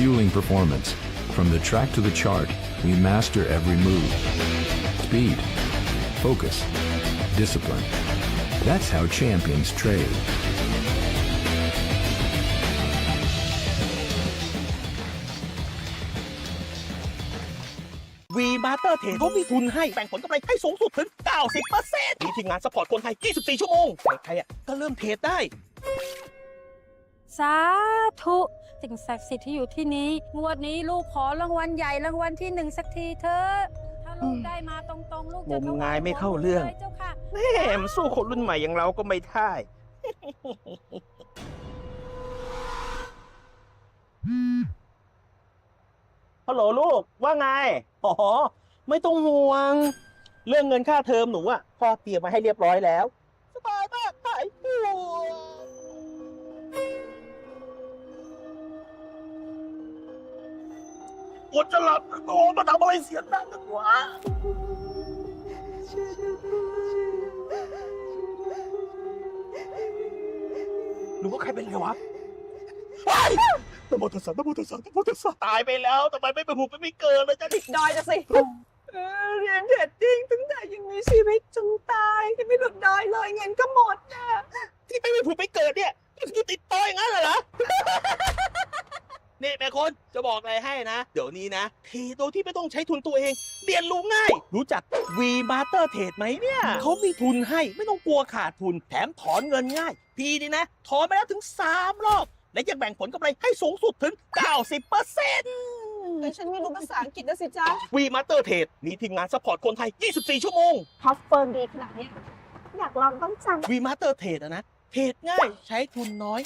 fueling performance. From the track to the chart, we master every move. Speed, focus, discipline. That's how champions trade. WeMasterTrade เขามีทุนให้แบ่งผลกำไรให้สูงสุดถึง 90% มีทีมงานซัพพอร์ตคนไทย 24 ชั่วโมง ใครๆก็เริ่มเทรดได้ สาธุสิ่งศักดิ์สิทธิ์ที่อยู่ที่นี้งวดนี้ลูกขอรางวัลใหญ่รางวัลที่1สักทีเถอะถ้าลูกได้มาตรงๆลูกจะ งมงายไม่เข้าเรื่อง เจ้าค่ะ แม่มันสู้คนรุ่นใหม่อย่างเราก็ไม่ได้ ฮัลโหลลูกว่าไง อ๋อ ไม่ต้องห่วง เรื่องเงินค่าเทอมหนูอ่ะพ่อเตรียมมาให้เรียบร้อยแล้ว สบายมากหายห่วงปวดจะหลับโอ้มาทำอะไรเสียงดังกันวะหรือว่าใครเป็นไรวะนะโมตัสสะนะโมตัสสะนะโมตัสสะตายไปแล้วทำไมไม่ไปหุบไม่เกิดเลยจ๊ะดิ ดอยจะสิเรียนเทรดดิ้งตั้งแต่ยังมีชีวิตจนตายที่ไม่หลุดดอยเลยเงินก็หมดนะ ที่ไม่ไปผุดไปเกิดเนี่ยคือติดต่ออย่างนั้นเหรอ นี่แม่คนจะบอกอะไรให้นะ เดี๋ยวนี้นะเทรดโดยที่ไม่ต้องใช้ทุนตัวเอง เรียนรู้ง่าย รู้จัก WeMasterTrade ไหมเนี่ยเขามีทุนให้ไม่ต้องกลัวขาดทุน แถมถอนเงินง่าย พี่นี่นะ ถอนไปแล้วถึง 3 รอบ และยังแบ่งผลกำไรให้สูงสุดถึง 90% แต่ฉันไม่รู้ภาษาอังกฤษนะสิจ๊ะ WeMasterTrade มีทีมงานซัพพอร์ตคนไทย 24 ชั่วโมง ท็อปเฟิร์มดีขนาดนี้อยากลองต้องจัง WeMasterTrade อะนะ เทรดง่ายใช้ทุนน้อย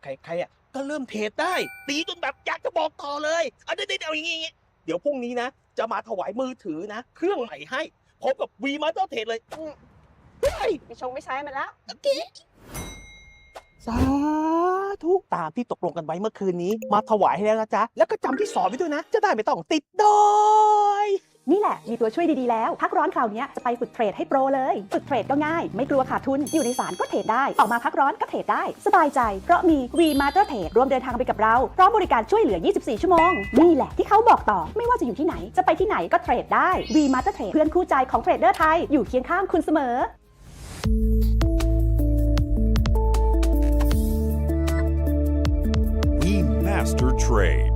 ใครๆอ่ะก็เริ่มเทรดได้ ตีจนแบบอยากจะบอกต่อเลยเอาเดี๋ยวอย่างงี้เดี๋ยวพรุ่งนี้นะ จะมาถวายมือถือนะ เครื่องใหม่ให้พร้อมกับ WeMasterTrade เลยเฮ้ย ไม่ใช้มันแล้ว โอเคสาธุตามที่ตกลงกันไว้เมื่อคืนนี้ มาถวายให้แล้วนะจ๊ะ แล้วก็จำที่สอนไว้ด้วยนะ จะได้ไม่ต้องติดดอย นี่แหละมีตัวช่วยดีๆแล้วพักร้อนคราวนี้จะไปฝึกเทรดให้โปรเลยฝึกเทรดก็ง่ายไม่กลัวขาดทุนอยู่ในศาลก็เทรดได้ออกมาพักร้อนก็เทรดได้สบายใจเพราะมี WeMasterTrade ร่วมเดินทางไปกับเราพร้อมบริการช่วยเหลือ 24 ชั่วโมงนี่แหละที่เขาบอกต่อไม่ว่าจะอยู่ที่ไหนจะไปที่ไหนก็เทรดได้ WeMasterTrade เพื่อนคู่ใจของเทรดเดอร์ไทยอยู่เคียงข้างคุณเสมอWeMasterTrade.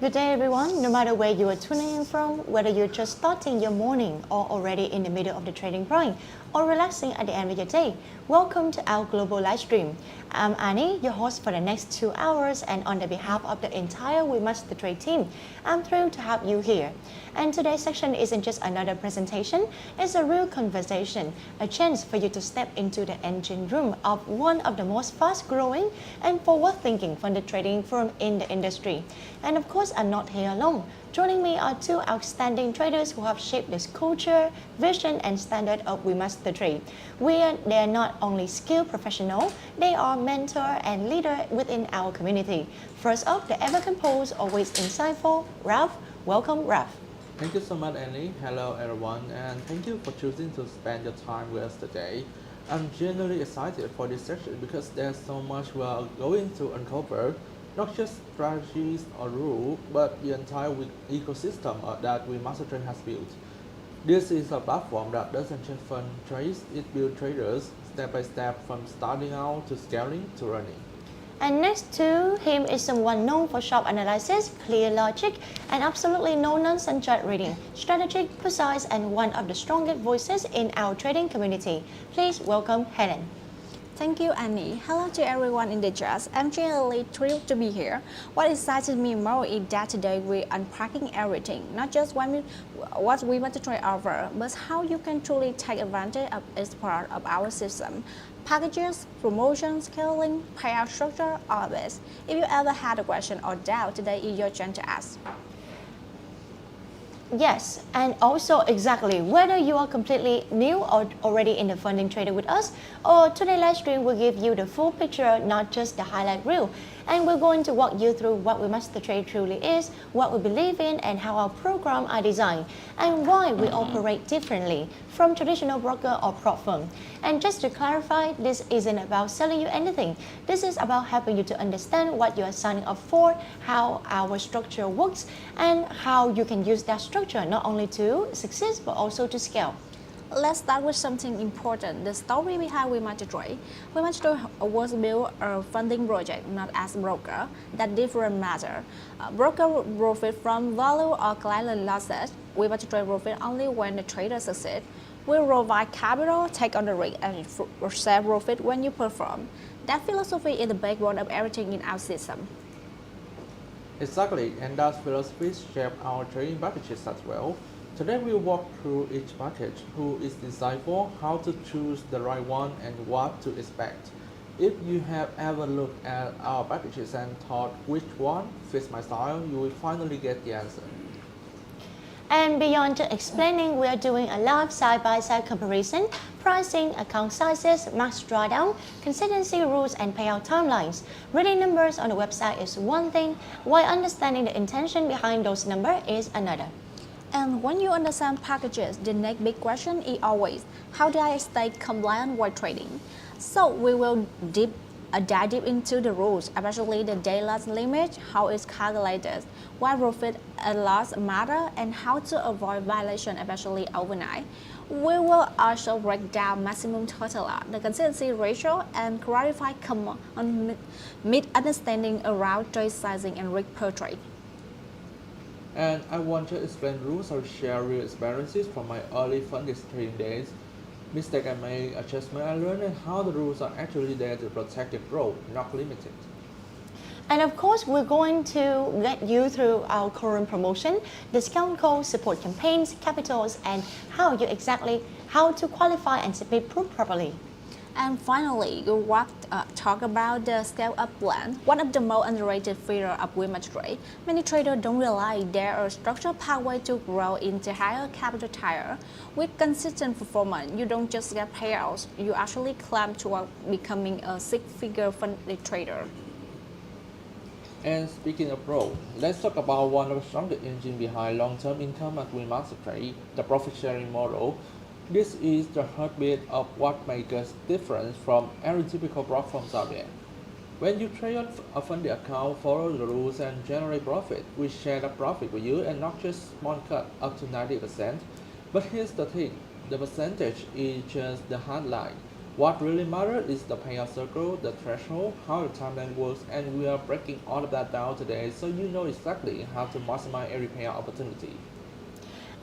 Good day everyone, no matter where you are tuning in from, whether you're just starting your morning or already in the middle of the trading point or relaxing at the end of your day, welcome to our global live stream. I'm Annie, your host for the next 2 hours, and on the behalf of the entire WeMasterTrade team, I'm thrilled to have you here. And today's section isn't just another presentation, it's a real conversation, a chance for you to step into the engine room of one of the most fast-growing and forward-thinking from the trading firm in the industry. And of course, I'm not here alone. Joining me are two outstanding traders who have shaped this culture, vision, and standard of WeMasterTrade. They are not only skilled professionals, they are mentor and leader within our community. First up, the ever composed, always insightful, Ralph. Welcome, Ralph. Thank you so much, Annie. Hello, everyone, and thank you for choosing to spend your time with us today. I'm genuinely excited for this session because there's so much we are going to uncover. Not just strategies or rules, but the entire ecosystem that WeMasterTrade has built. This is a platform that doesn't just fund trades, it builds traders step by step from starting out to scaling to running. And next to him is someone known for sharp analysis, clear logic, and absolutely no-nonsense chart reading. Strategic, precise, and one of the strongest voices in our trading community. Please welcome Helen. Thank you, Annie. Hello to everyone in the chat. I'm genuinely thrilled to be here. What excited me more is that today we're unpacking everything, not just what WeMasterTrade offer, but how you can truly take advantage of its part of our system. Packages, promotions, scaling, payout structure, all of this. If you ever had a question or doubt, today is your chance to ask. Yes, and also exactly whether you are completely new or already in the funding trader with us, or today live stream will give you the full picture, not just the highlight reel. And we're going to walk you through what WeMasterTrade truly is, what we believe in, and how our programs are designed, and why we operate differently from traditional broker or prop firm. And just to clarify, this isn't about selling you anything. This is about helping you to understand what you are signing up for, how our structure works, and how you can use that structure not only to succeed but also to scale. Let's start with something important, the story behind WeMasterTrade. WeMasterTrade was built a funding project, not as a broker. That different matter. Broker profit from value or client losses. WeMasterTrade profit only when the trader succeeds. We provide capital, take on the risk, and share profit when you perform. That philosophy is the backbone of everything in our system. Exactly, and that philosophy shape our trading packages as well. Today we'll walk through each package, who is designed for, how to choose the right one, and what to expect. If you have ever looked at our packages and thought which one fits my style, you will finally get the answer. And beyond just explaining, we are doing a live side-by-side comparison, pricing, account sizes, max drawdown, consistency rules, and payout timelines. Reading numbers on the website is one thing, while understanding the intention behind those numbers is another. And when you understand packages, the next big question is always, how do I stay compliant while trading? So we will dive deep into the rules, especially the day loss limit, how it's calculated, why profit and loss matter, and how to avoid violation, especially overnight. We will also break down maximum total loss, the consistency ratio, and clarify common misunderstanding around trade sizing and risk per trade. And I want to explain rules or share real experiences from my early funding trading days. Mistake I made, adjustment I learned, and how the rules are actually there to protect the growth, not limit it. And of course, we're going to get you through our current promotion, discount codes, support campaigns, capitals, and how to qualify and submit proof properly. And finally, we'll talk about the scale-up plan, one of the most underrated features of WeMasterTrade. Many traders don't realize there are structured pathways to grow into higher capital tier. With consistent performance, you don't just get payouts, you actually climb toward becoming a six-figure funded trader. And speaking of growth, let's talk about one of the strongest engines behind long-term income at WeMasterTrade, the profit-sharing model. This is the heartbeat of what makes us different from every typical prop firms out there. When you trade a funded account, follow the rules and generate profit. We share the profit with you and not just small cut up to 90%. But here's the thing, the percentage is just the headline. What really matters is the payout circle, the threshold, how the timeline works, and we are breaking all of that down today so you know exactly how to maximize every payout opportunity.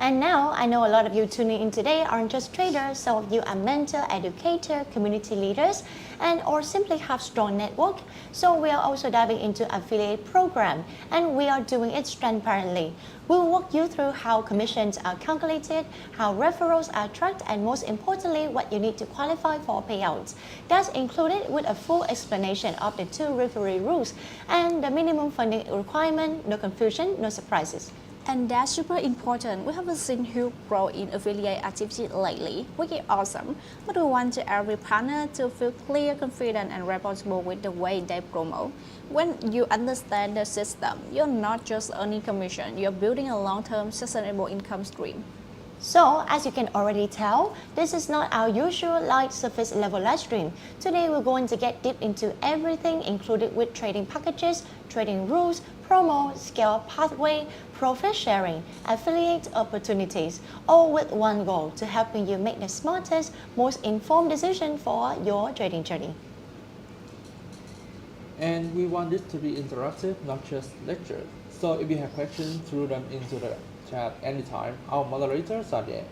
And now, I know a lot of you tuning in today aren't just traders, some of you are mentor, educator, community leaders, and or simply have strong network. So we are also diving into affiliate program, and we are doing it transparently. We'll walk you through how commissions are calculated, how referrals are tracked, and most importantly, what you need to qualify for payouts. That's included with a full explanation of the 2 referee rules and the minimum funding requirement, no confusion, no surprises. And that's super important. We haven't seen huge growth in affiliate activity lately, which is awesome. But we want every partner to feel clear, confident, and responsible with the way they promote. When you understand the system, you're not just earning commission, you're building a long-term sustainable income stream. So, as you can already tell, this is not our usual light surface level live stream. Today we're going to get deep into everything included with trading packages, trading rules, promo, scale pathway, profit sharing, affiliate opportunities, all with one goal to helping you make the smartest, most informed decision for your trading journey. And we want this to be interactive, not just lecture. So if you have questions, throw them into the chat anytime. Our moderators are there.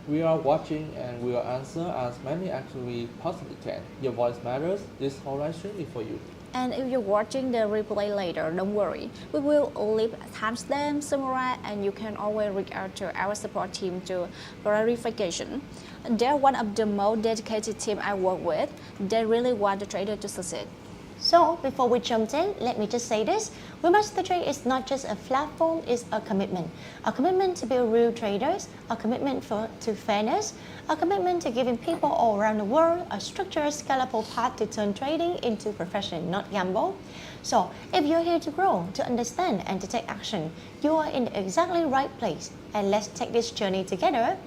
We are watching and we will answer as many as we possibly can. Your voice matters. This whole live stream is for you. And if you're watching the replay later, don't worry. We will leave timestamp, summarize, and you can always reach out to our support team to clarification. They're one of the most dedicated team I work with. They really want the trader to succeed. So before we jump in, let me just say this. WeMasterTrade is not just a platform, it's a commitment. A commitment to build real traders, a commitment to fairness, a commitment to giving people all around the world a structured, scalable path to turn trading into profession, not gamble. So if you're here to grow, to understand and to take action, you are in the exactly right place. And let's take this journey together.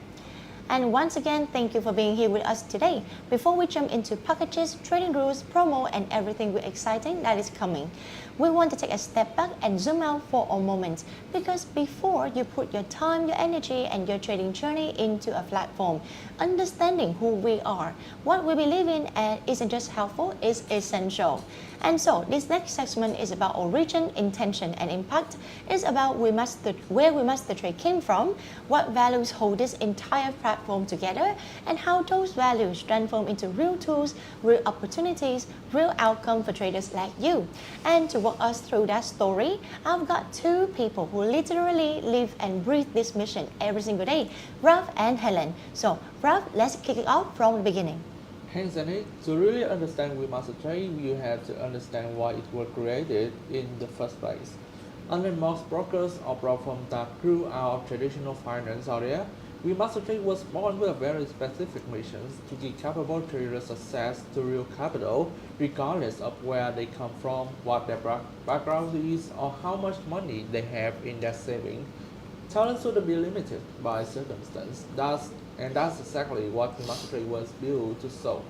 And once again, thank you for being here with us today. Before we jump into packages, trading rules, promo, and everything exciting that is coming, we want to take a step back and zoom out for a moment, because before you put your time, your energy, and your trading journey into a platform, understanding who we are, what we believe in, and isn't just helpful, is essential. And so this next segment is about origin, intention, and impact. It's about where WeMasterTrade came from, what values hold this entire platform together, and how those values transform into real tools, real opportunities, real outcome for traders like you. And to walk us through that story, I've got two people who literally live and breathe this mission every single day, Ralph and Helen. So Ralph, let's kick it off from the beginning. Hence, to really understand WeMasterTrade, you have to understand why it was created in the first place. Unlike most brokers or platforms that grew out of traditional finance area, WeMasterTrade was born with a very specific mission to give capable traders access to real capital, regardless of where they come from, what their background is, or how much money they have in their savings. Talent should be limited by circumstance. That's exactly what WeMasterTrade was built to solve.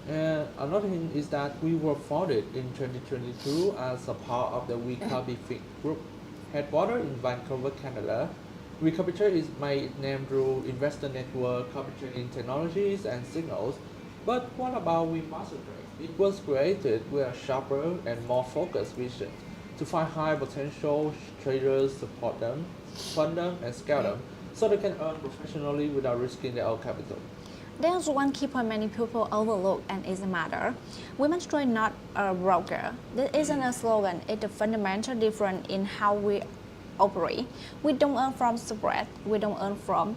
And another thing is that we were founded in 2022 as a part of the WeCapiFit group, headquartered in Vancouver, Canada. WeCapiTrade is my name through investor network, copy technologies, and signals. But what about WeMasterTrade? It was created with a sharper and more focused vision to find high potential traders, support them, fund them, and scale them, so they can earn professionally without risking their own capital. There's one key point many people overlook, and it's a matter. WeMasterTrade not a broker. This isn't a slogan, it's a fundamental difference in how we operate. We don't earn from spread, we don't earn from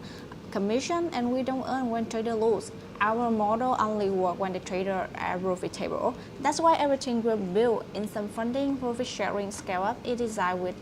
commission, and we don't earn when trader lose. Our model only works when the trader are profitable. That's why everything we build, instant funding, profit sharing, scale up, is designed with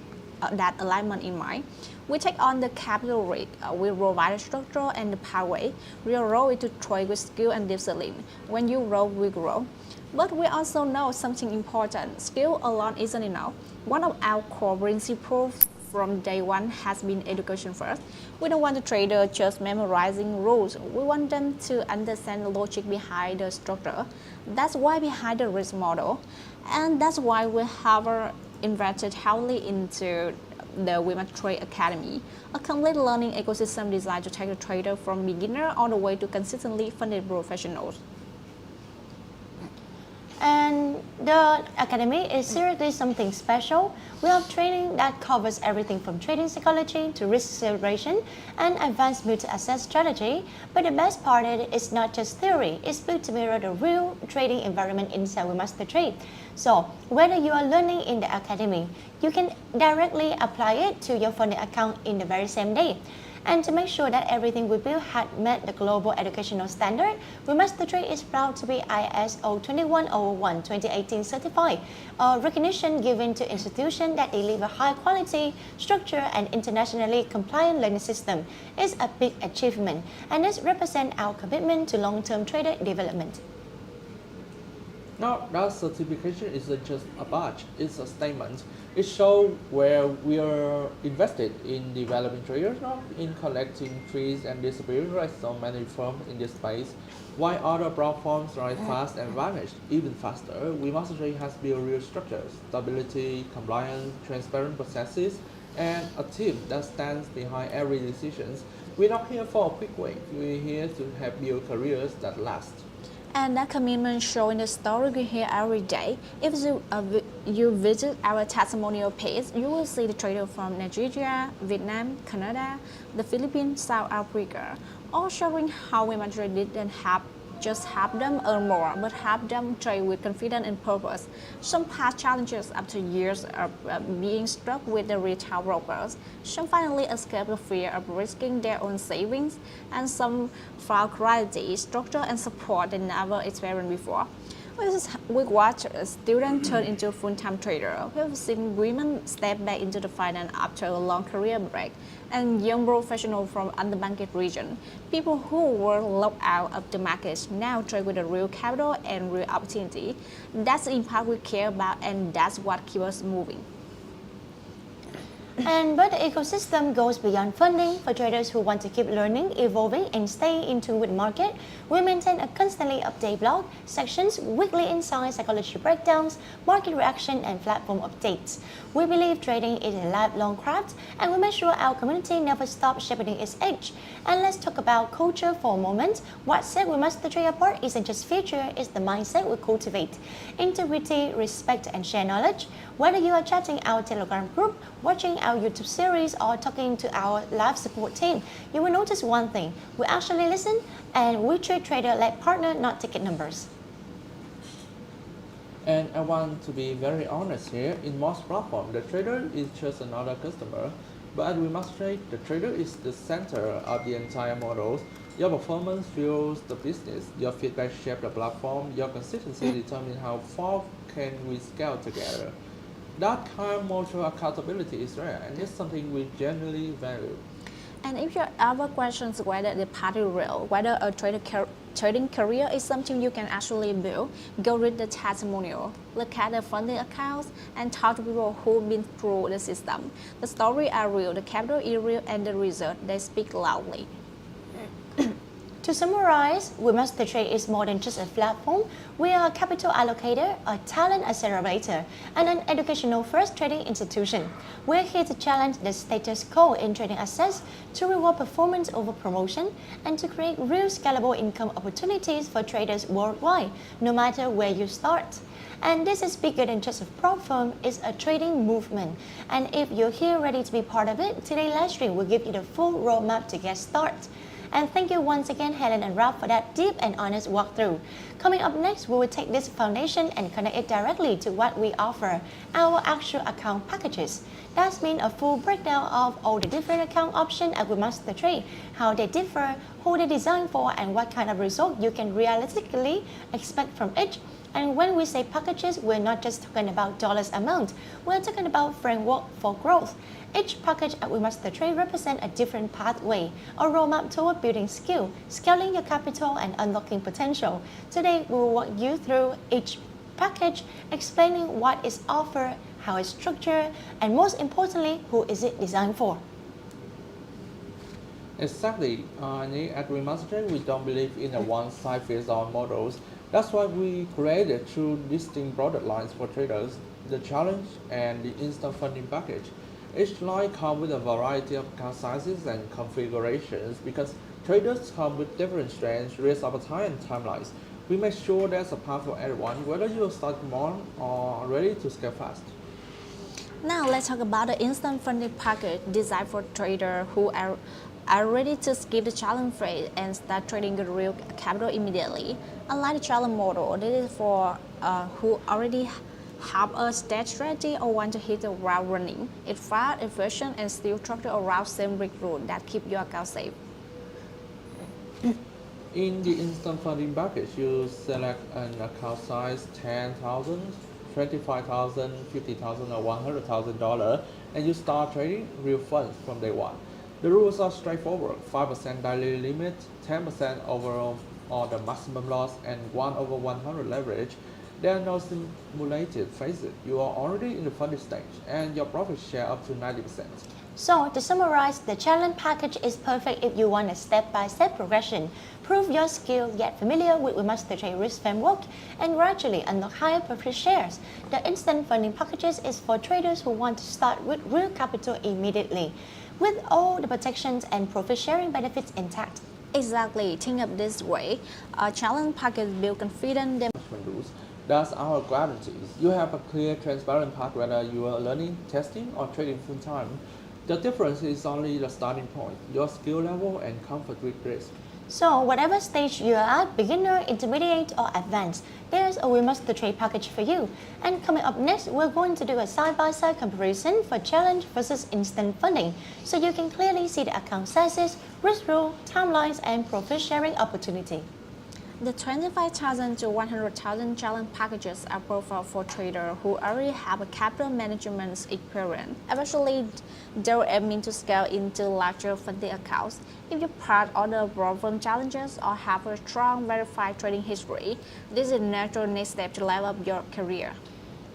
that alignment in mind. We take on the capital risk, we provide the structure and the pathway. Real role is to trade with skill and discipline. When you grow, we grow. But we also know something important. Skill alone isn't enough. One of our core principles from day one has been education first. We don't want the trader just memorizing rules. We want them to understand the logic behind the structure. That's why behind the risk model. And that's why we have invested heavily into the WeMasterTrade Academy, a complete learning ecosystem designed to take the trader from beginner all the way to consistently funded professionals. And the Academy is seriously something special. We have training that covers everything from trading psychology to risk celebration and advanced multi-asset strategy. But the best part of it is not just theory, it's built to mirror the real trading environment inside WeMasterTrade. So whether you are learning in the Academy, you can directly apply it to your funding account in the very same day. And to make sure that everything we build had met the global educational standard, WeMasterTrade is proud to be ISO 21001 2018 certified, a recognition given to institutions that deliver high quality, structured, and internationally compliant learning system. It's a big achievement, and this represents our commitment to long-term trader development. Now, that certification isn't just a badge, it's a statement. It shows where we are invested in developing traders, not in collecting trees and disappearing like so many firms in this space. While other platforms rise fast and vanish even faster, WeMasterTrade has built real structures, stability, compliance, transparent processes, and a team that stands behind every decision. We're not here for a quick win, we're here to help build careers that last. And that commitment shows in the story we hear every day. If you visit our testimonial page, you will see the traders from Nigeria, Vietnam, Canada, the Philippines, South Africa, all showing how WeMasterTrade didn't just help them earn more, but help them trade with confidence and purpose. Some past challenges after years of being stuck with the retail brokers. Some finally escaped the fear of risking their own savings, and some found clarity, structure, and support they never experienced before. We watch a student turn into a full-time trader. We have seen women step back into the finance after a long career break, and young professionals from underbanked region. People who were locked out of the market now trade with a real capital and real opportunity. That's the impact we care about, and that's what keeps us moving. But the ecosystem goes beyond funding. For traders who want to keep learning, evolving, and staying in tune with market, we maintain a constantly updated blog, sections, weekly insights, psychology breakdowns, market reaction, and platform updates. We believe trading is a lifelong craft, and we make sure our community never stops shaping its edge. And let's talk about culture for a moment. What sets WeMasterTrade apart isn't just feature, it's the mindset we cultivate. Integrity, respect, and share knowledge. Whether you are chatting our Telegram group, watching our YouTube series, or talking to our live support team, you will notice one thing. We actually listen, and we treat trader like partner, not ticket numbers. And I want to be very honest here. In most platforms, the trader is just another customer. But at WeMasterTrade, the trader is the center of the entire model. Your performance fuels the business. Your feedback shapes the platform. Your consistency determines how far can we scale together. That kind of mutual accountability is rare, and it's something we genuinely value. And if you ever questions whether the party real, whether a trading career is something you can actually build, go read the testimonial, look at the funding accounts, and talk to people who've been through the system. The stories are real, the capital is real, and the result, they speak loudly. To summarize, WeMasterTrade is more than just a platform. We are a capital allocator, a talent accelerator, and an educational-first trading institution. We're here to challenge the status quo in trading assets, to reward performance over promotion, and to create real scalable income opportunities for traders worldwide, no matter where you start. And this is bigger than just a prop firm, it's a trading movement. And if you're here ready to be part of it, today's live stream will give you the full roadmap to get started. And thank you once again, Helen and Ralph, for that deep and honest walkthrough. Coming up next, we will take this foundation and connect it directly to what we offer, our actual account packages. That means a full breakdown of all the different account options at WeMasterTrade, how they differ, who they're designed for, and what kind of result you can realistically expect from each. And when we say packages, we're not just talking about dollars amount, we're talking about framework for growth. Each package at WeMasterTrade represents a different pathway, a roadmap toward building skill, scaling your capital, and unlocking potential. Today, we will walk you through each package, explaining what is offered, how it's structured, and most importantly, who is it designed for. Exactly. At WeMasterTrade, we don't believe in a one-size-fits-all models. That's why we created two distinct product lines for traders, the Challenge and the Instant Funding Package. Each line comes with a variety of account sizes and configurations because traders come with different strengths, risk appetite, and timelines. We make sure there's a path for everyone, whether you're starting small or ready to scale fast. Now let's talk about the Instant Funding Package designed for traders who are ready to skip the challenge phase and start trading with real capital immediately. Unlike the challenge model, this is for who already have a stage strategy or want to hit the ground running. It's fast, efficient, and still structured around same risk rule that keep your account safe. In the Instant Funding Package, you select an account size $10,000, $25,000, $50,000, or $100,000, and you start trading real funds from day one. The rules are straightforward: 5% daily limit, 10% overall or the maximum loss, and 1/100 leverage. There are no simulated phases. You are already in the funding stage, and your profit share up to 90%. So, to summarize, the challenge package is perfect if you want a step-by-step progression. Prove your skill, get familiar with WeMasterTrade risk framework, and gradually unlock higher profit shares. The instant funding packages is for traders who want to start with real capital immediately, with all the protections and profit sharing benefits intact. Exactly. Think of this way: a challenge package builds confidence. Rules. That's our guarantees. You have a clear, transparent path whether you are learning, testing, or trading full time. The difference is only the starting point, your skill level and comfort with risk. So, whatever stage you are at, beginner, intermediate, or advanced, there's a WeMasterTrade package for you. And coming up next, we're going to do a side-by-side comparison for challenge versus instant funding, so you can clearly see the account sizes, risk rule, timelines, and profit sharing opportunity. The 25,000 to 100,000 challenge packages are profiled for traders who already have a capital management experience. Eventually, they're aiming to scale into larger funding accounts. If you're part of the proven challenges or have a strong verified trading history, this is a natural next step to level up your career.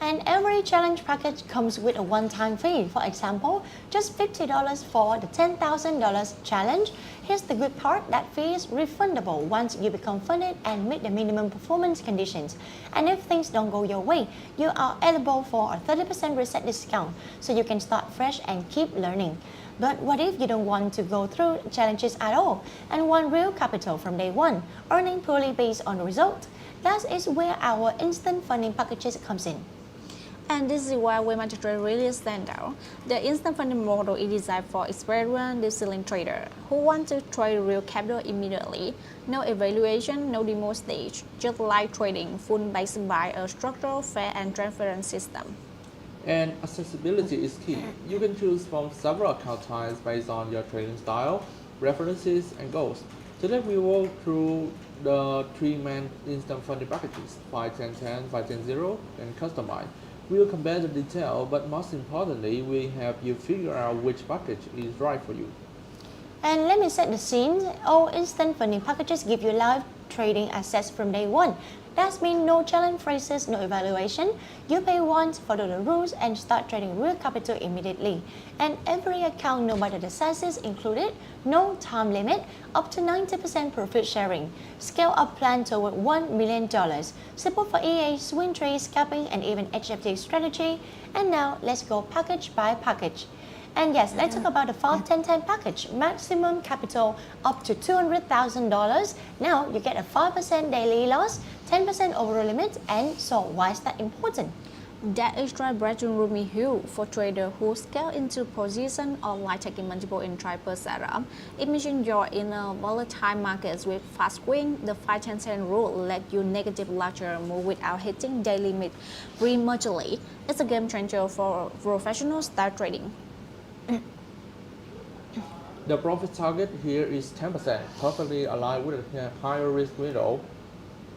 And every challenge package comes with a one-time fee. For example, just $50 for the $10,000 challenge. Here's the good part, that fee is refundable once you become funded and meet the minimum performance conditions. And if things don't go your way, you are eligible for a 30% reset discount, so you can start fresh and keep learning. But what if you don't want to go through challenges at all and want real capital from day one, earning purely based on the result? That is where our instant funding packages comes in. And this is why WeMasterTrade really stands out. The instant funding model is designed for experienced New Zealand traders who want to trade real capital immediately. No evaluation, no demo stage, just live trading, full based by a structured, fair and transparent system. And accessibility is key. You can choose from several account types based on your trading style, preferences, and goals. Today we walk through the three main instant funding packages, 5-10-10, 5-10-0, and Customize. We will compare the detail, but most importantly, we help you figure out which package is right for you. And let me set the scene. All instant funding packages give you live trading access from day one. That means no challenge phrases, no evaluation. You pay once, follow the rules, and start trading real capital immediately. And every account, no matter the size, is included. No time limit, up to 90% profit sharing. Scale up plan toward $1 million. Support for EA, swing trade, scalping, and even HFT strategy. And now let's go package by package. And yes, let's talk about the 5-10-10 package. Maximum capital up to $200,000. Now you get a 5% daily loss, 10% overall limit, and so why is that important? That extra breathing room is huge for traders who scale into position or like taking multiple entry per setup. Imagine you're in a volatile market with fast swing. The 5-10-10 rule lets you negative larger move without hitting daily limit prematurely. It's a game changer for professional style trading. The profit target here is 10%, perfectly aligned with a higher risk window.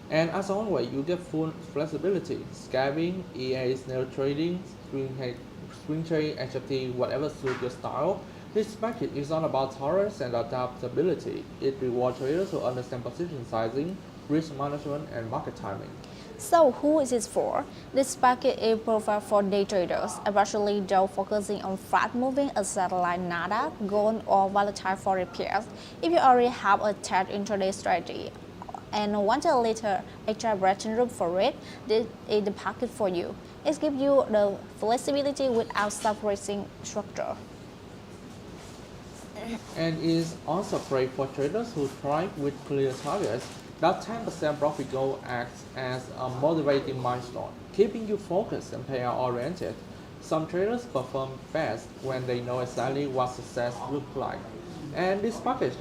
And as always, you get full flexibility, scalping, EA, snail trading, swing trade, HFT, whatever suits your style. This package is all about tolerance and adaptability. It rewards traders who understand position sizing, risk management, and market timing. So who is it for? This package is profiled for day traders, especially those focusing on fast-moving assets like NADA, gold, or volatile forex pairs. If you already have a tight intraday strategy and want a little extra breathing room for it, this is the package for you. It gives you the flexibility without sacrificing structure. And is also great for traders who thrive with clear targets. That 10% profit goal acts as a motivating milestone, keeping you focused and payout oriented. Some traders perform best when they know exactly what success looks like. And this package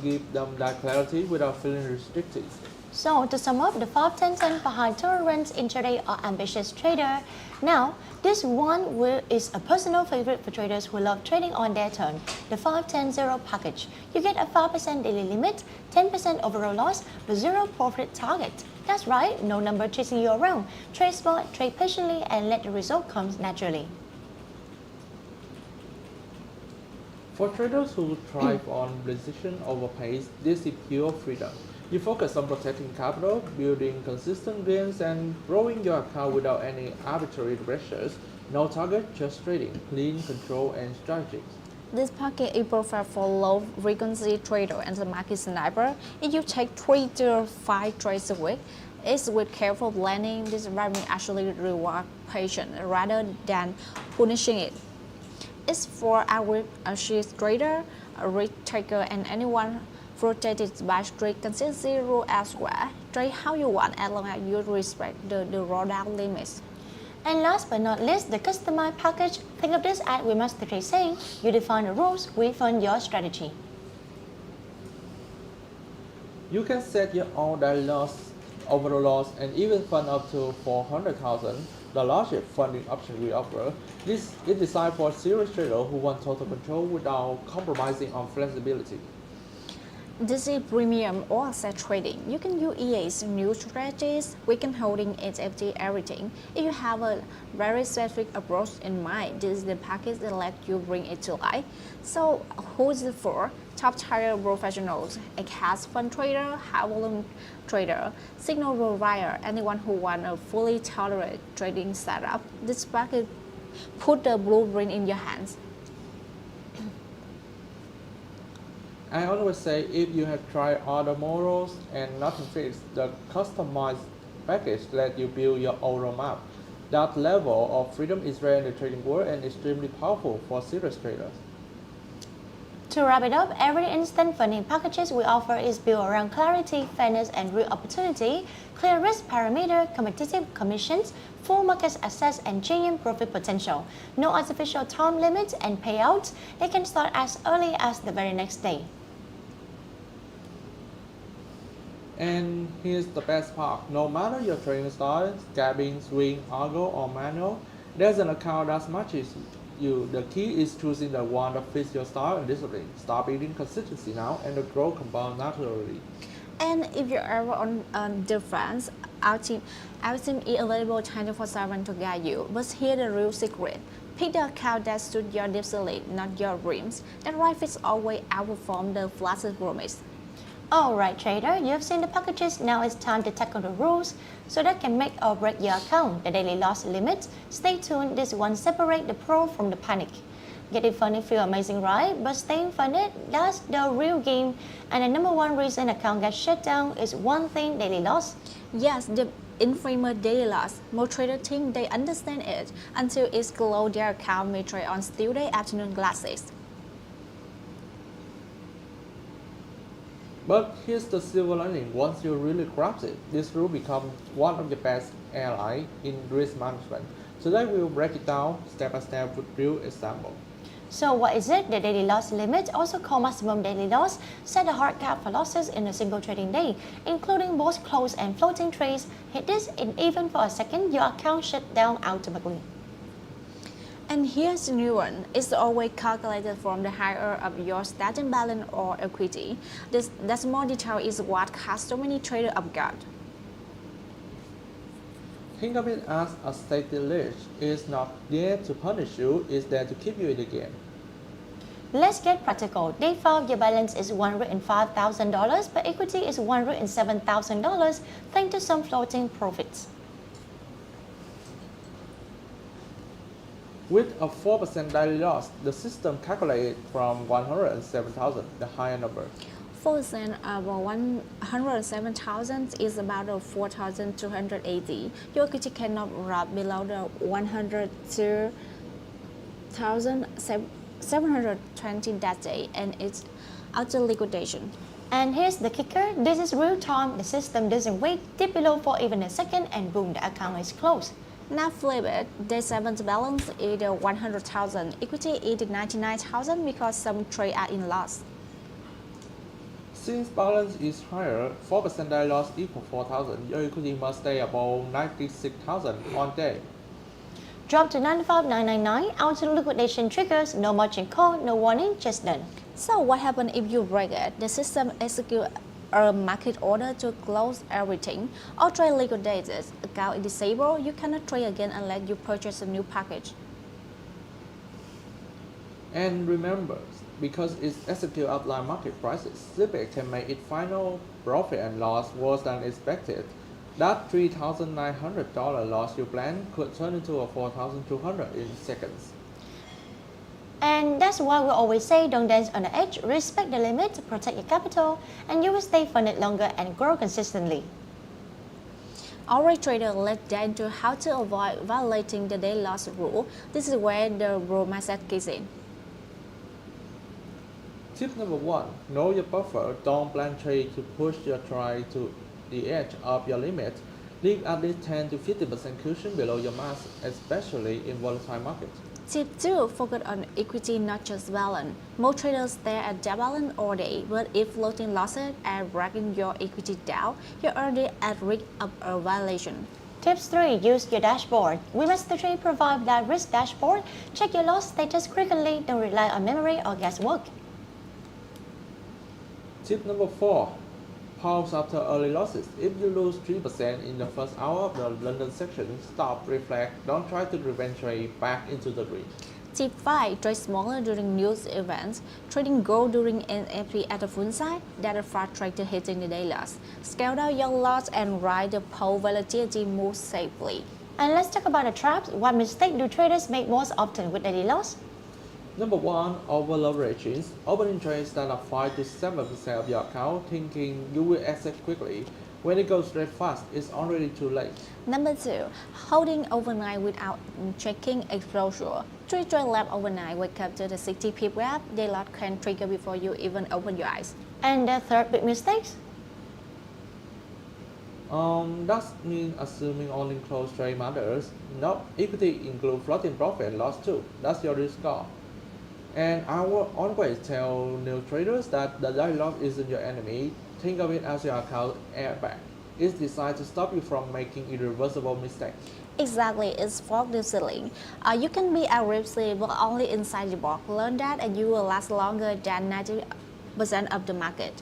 gives them that clarity without feeling restricted. So to sum up, the 5-10-10 for high tolerance intraday or ambitious trader. Now, this one is a personal favorite for traders who love trading on their turn. The 5-10-0 package. You get a 5% daily limit, 10% overall loss, but zero profit target. That's right, no number chasing you around. Trade smart, trade patiently, and let the result come naturally. For traders who thrive on precision over pace, this is pure freedom. You focus on protecting capital, building consistent gains, and growing your account without any arbitrary pressures. No target, just trading, clean, control, and strategies. This package is perfect for low-frequency trader and the market sniper. If you take 3 to 5 trades a week, it's with careful planning. This environment actually rewards patience rather than punishing it. It's for our achieved trader, a risk taker, and anyone protected by strict consistency rule as well. Trade how you want as long as you respect the drawdown limits. And last but not least, the customized package. Think of this as WeMasterTrade saying, you define the rules, we fund your strategy. You can set your own daily loss, overall loss, and even fund up to $400,000, the largest funding option we offer. This is designed for serious traders who want total control without compromising on flexibility. This is premium or asset trading. You can use EA's new strategies, weekend holding, HFT, everything. If you have a very specific approach in mind, this is the package that let you bring it to life. So who's it for? Top tier professionals, a cash fund trader, high volume trader, signal provider, anyone who wants a fully tolerated trading setup. This package put the blueprint in your hands. I always say if you have tried all the models and nothing fits, the customized package lets you build your own roadmap. That level of freedom is rare in the trading world and extremely powerful for serious traders. To wrap it up, every instant funding packages we offer is built around clarity, fairness, and real opportunity, clear risk parameter, competitive commissions, full market access, and genuine profit potential. No artificial time limits and payouts. They can start as early as the very next day. And here's the best part, no matter your trading style, scalping, swing, algo, or manual, there's an account that matches you. The key is choosing the one that fits your style and discipline. Start building consistency now and the growth compound naturally. And if you're ever on difference, our team is available 24/7 to guide you. But here's the real secret. Pick the account that suits your discipline, not your dreams. That right fits always outperform the flashes promise. Alright trader, you've seen the packages, now it's time to tackle the rules so that can make or break your account, the daily loss limit. Stay tuned, this one separate the pro from the panic. Getting funded feel amazing, right? But staying funded, that's the real game. And the number one reason account gets shut down is one thing, daily loss. Yes, the infamous daily loss. Most traders think they understand it until it's closed their account may trade on Tuesday afternoon classes. But here's the silver lining, once you really grasp it, this rule becomes one of the best allies in risk management. Today we will break it down step by step with real example. So what is it? The daily loss limit, also called maximum daily loss, set a hard cap for losses in a single trading day, including both close and floating trades. Hit this and even for a second, your account shut down automatically. And here's the new one. It's always calculated from the higher of your starting balance or equity. That small detail is what costs so many traders off guard. Think of it as a safety leash. It's not there to punish you, it's there to keep you in the game. Let's get practical. Day 5, your balance is $105,000, but equity is $107,000 thanks to some floating profits. With a 4% daily loss, the system calculates from 107,000, the higher number. 4% of 107,000 is about 4,280. Your equity cannot drop below the 102,720 that day, and it's out of liquidation. And here's the kicker, this is real time, the system doesn't wait, dip below for even a second, and boom, the account is closed. Now flip it, day 7's balance is 100,000, equity is 99,000 because some trades are in loss. Since balance is higher, 4% daily loss equals 4,000. Your equity must stay above 96,000 on day. Drop to 95,999, auto liquidation triggers, no margin call, no warning, just done. So what happens if you break it? The system executes a market order to close everything. Or trade liquidated, account is disabled, you cannot trade again unless you purchase a new package. And remember, because it's execute outline market prices, slippage can make it final profit and loss worse than expected. That $3,900 loss you planned could turn into a $4,200 in seconds. And that's why we always say don't dance on the edge, respect the limit, protect your capital, and you will stay funded longer and grow consistently. Alright trader, let's dive into how to avoid violating the daily loss rule. This is where the bro mindset kicks in. Tip number 1, know your buffer. Don't plan trade to push your trade to the edge of your limit. Leave at least 10 to 50% cushion below your max, especially in volatile markets. Tip 2, focus on equity, not just balance. Most traders stare at their balance all day, but if floating losses are dragging your equity down, you're already at risk of a violation. Tips 3, use your dashboard. WeMasterTrade provides that risk dashboard. Check your loss status frequently, don't rely on memory or guesswork. Tip number 4. Pause after early losses. If you lose 3% in the first hour of the London section, stop, reflect, don't try to revenge trade back into the green. Tip 5. Trade smaller during news events. Trading gold during NFP at the full side, that are far trader hitting the day loss. Scale down your loss and ride the pole volatility more safely. And let's talk about the traps. What mistake do traders make most often with daily loss? Number 1. Over leveraging. Opening trades that are 5 to 7% of your account, thinking you will exit quickly. When it goes red fast, it's already too late. Number 2. Holding overnight without checking exposure. Trade left overnight, wake up to the 60 pip gap, day lot can trigger before you even open your eyes. And the third big mistake? That means assuming only close trade matters. No, equity include floating profit and loss too. That's your risk score. And I will always tell new traders that the daily loss isn't your enemy. Think of it as your account airbag. It's designed to stop you from making irreversible mistakes. Exactly, it's fog ceiling. You can be aggressive but only inside the box. Learn that and you will last longer than 90% of the market.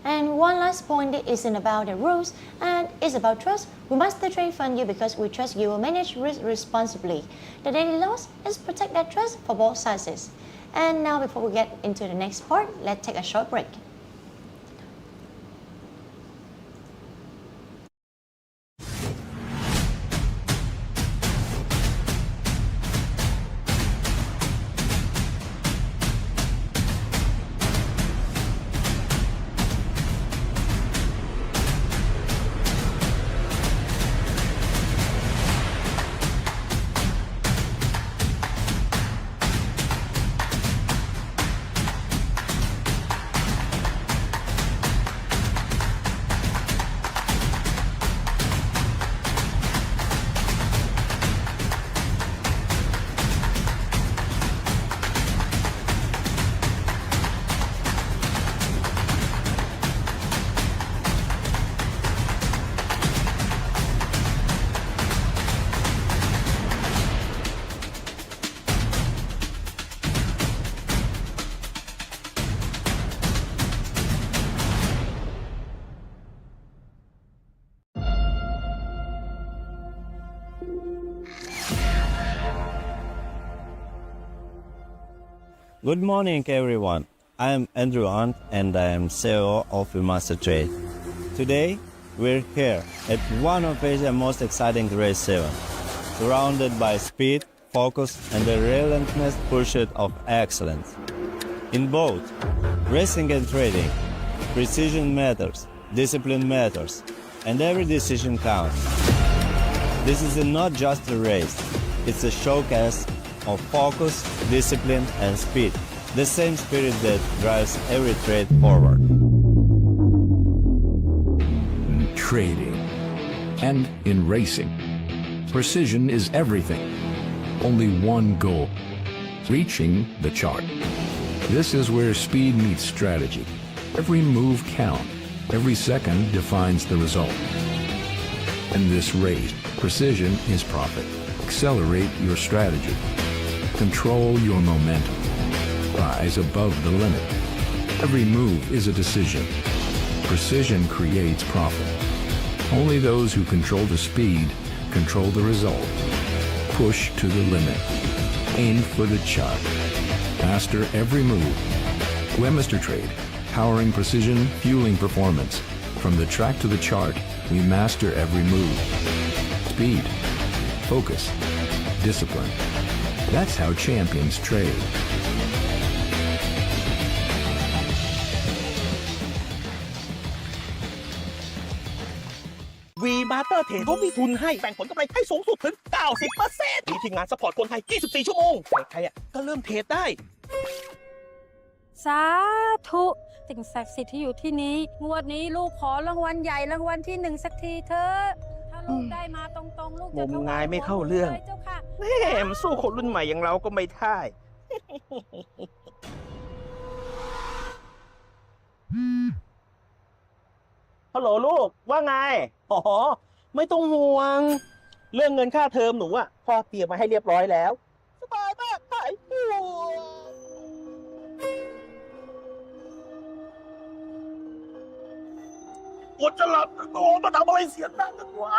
And one last point, it isn't about the rules and it's about trust. WeMasterTrade fund you because we trust you will manage risk responsibly. The daily loss is protect that trust for both sides. And now before we get into the next part, let's take a short break. Good morning, everyone. I am Andrew Hunt, and I am CEO of WeMasterTrade. Today, we're here at one of Asia's most exciting race 7, surrounded by speed, focus, and the relentless pursuit of excellence. In both racing and trading, precision matters, discipline matters, and every decision counts. This is not just a race, it's a showcase of focus, discipline, and speed, the same spirit that drives every trade forward. In trading and in racing, precision is everything. Only one goal: reaching the chart. This is where speed meets strategy. Every move counts. Every second defines the result. In this race, precision is profit. Accelerate your strategy. Control your momentum. Rise above the limit. Every move is a decision. Precision creates profit. Only those who control the speed control the result. Push to the limit. Aim for the chart. Master every move. WeMasterTrade, powering precision, fueling performance. From the track to the chart, we master every move. Speed, focus, discipline. That's how champions trade. WeMasterTrade เขามีทุนให้แบ่งผลกำไรให้สูงสุดถึง 90% มีทีมงานซัพพอร์ตคนไทย 24 ชั่วโมง ใครๆก็เริ่มเทรดได้ สาธุสิ่งศักดิ์สิทธิ์ที่อยู่ที่นี้งวดนี้ลูกขอรางวัลใหญ่รางวัลที่ 1สักทีเถอะถ้าลูกได้มาตรงๆลูกจะ งมงายไม่เข้าเรื่อง เจ้าค่ะ แม่มันสู้คนรุ่นใหม่อย่างเราก็ไม่ได้ ฮัลโหลลูกว่าไง อ๋อ ไม่ต้องห่วง เรื่องเงินค่าเทอมหนูอ่ะพ่อเตรียมมาให้เรียบร้อยแล้ว สบายมากหายห่วง ปวดจะหลับโอ้มาทำอะไรเสียงดังกันวะ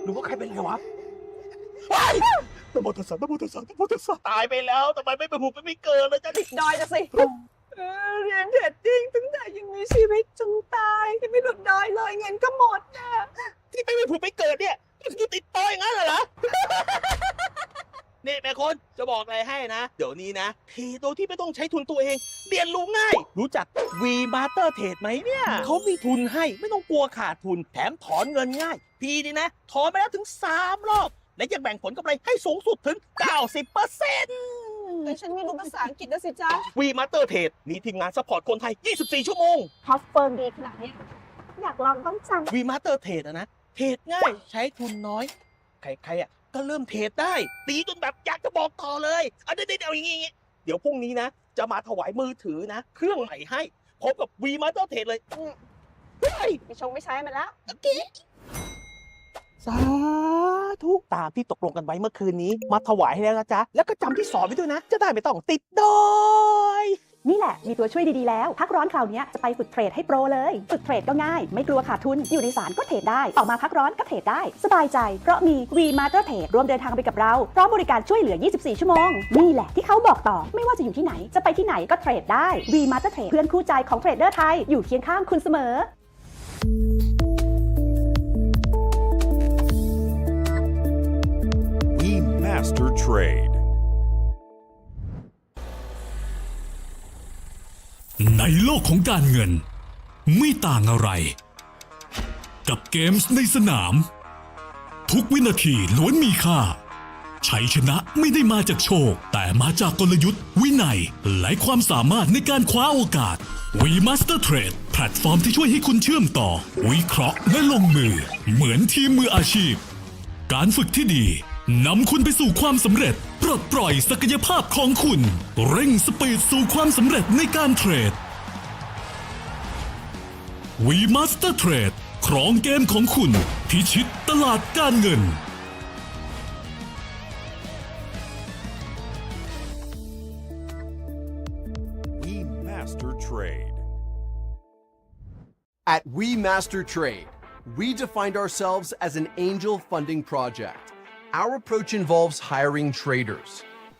หรือว่าใครเป็นไรวะว้ายตะโมตัสสะตะโมตัสสะตะโมตัสสะตายไปแล้วทำไมไม่ไปหุบไม่เกินเลยจ้ะนี่ ดอยจะสิเรียนเทรดดิ้งตั้งแต่ยังมีชีวิตจนตายยังไม่หลุดดอยเลยเงินก็หมดนะ ที่ไม่ผุดไม่เกิดเนี่ยก็คือติดต่ออย่างนั้นเหรอ นี่แม่คนจะบอกอะไรให้นะ เดี๋ยวนี้นะเทรดโดยที่ไม่ต้องใช้ทุนตัวเองเรียนรู้ง่าย รู้จัก WeMasterTrade ไหมเนี่ยเขามีทุนให้ไม่ต้องกลัวขาดทุนแถมถอนเงินง่าย พี่นี่นะถอนไปแล้วถึง3 รอบและยังแบ่งผลกำไรให้สูงสุดถึง 90% แต่ฉันไม่รู้ภาษาอังกฤษนะสิจ๊ะ WeMasterTrade มีทีมงานซัพพอร์ตคนไทย 24 ชั่วโมง พอเฟิร์มดีขนาดนี้อยากลองต้องจัง WeMasterTrade นะเทรดง่ายใช้ทุนน้อยใครๆก็เริ่มเทรดได้ตีจนแบบอยากจะบอกต่อเลยเดี๋ยวอย่างงี้เดี๋ยวพรุ่งนี้นะจะมาถวายมือถือนะเครื่องใหม่ให้พร้อมกับ WeMasterTrade เลยเฮ้ย ไม่ใช้มันแล้ว สาธุตามที่ตกลงกันไว้เมื่อคืนนี้มาถวายให้แล้วนะจ๊ะแล้วก็จำที่สอนไว้ด้วยนะจะได้ไม่ต้องติดดอย นี่แหละมีตัวช่วยดีๆแล้วพักร้อนคราวนี้จะไปฝึกเทรดให้โปรเลยฝึกเทรดก็ง่ายไม่กลัวขาดทุนอยู่ในศาลก็เทรดได้ออกมาพักร้อนก็เทรดได้สบายใจเพราะมี WeMasterTrade ร่วมเดินทางไปกับเราพร้อมบริการช่วยเหลือ 24 ชั่วโมงนี่แหละที่เขาบอกต่อไม่ว่าจะอยู่ที่ไหนจะไปที่ไหนก็เทรดได้ WeMasterTrade เพื่อนคู่ใจของเทรดเดอร์ไทยอยู่เคียงข้างคุณเสมอWeMasterTrade. ในโลกของการเงินไม่ต่างอะไรกับเกมส์ในสนามทุกวินาทีล้วนมีค่าชัยชนะไม่ได้มาจากโชคแต่มาจากกลยุทธ์วินัยและความสามารถในการคว้าโอกาส WeMasterTrade แพลตฟอร์มที่ช่วยให้คุณเชื่อมต่อวิเคราะห์และลงมือเหมือนทีมมืออาชีพการฝึกที่ดีนำคุณไปสู่ความสำเร็จปลดปล่อยศักยภาพของคุณเร่งสปีดสู่ความสำเร็จในการเทรด WeMasterTrade ครองเกมของคุณพิชิตตลาดการเงิน WeMasterTrade. At WeMasterTrade, we defined ourselves as an angel funding project. Our approach involves hiring traders.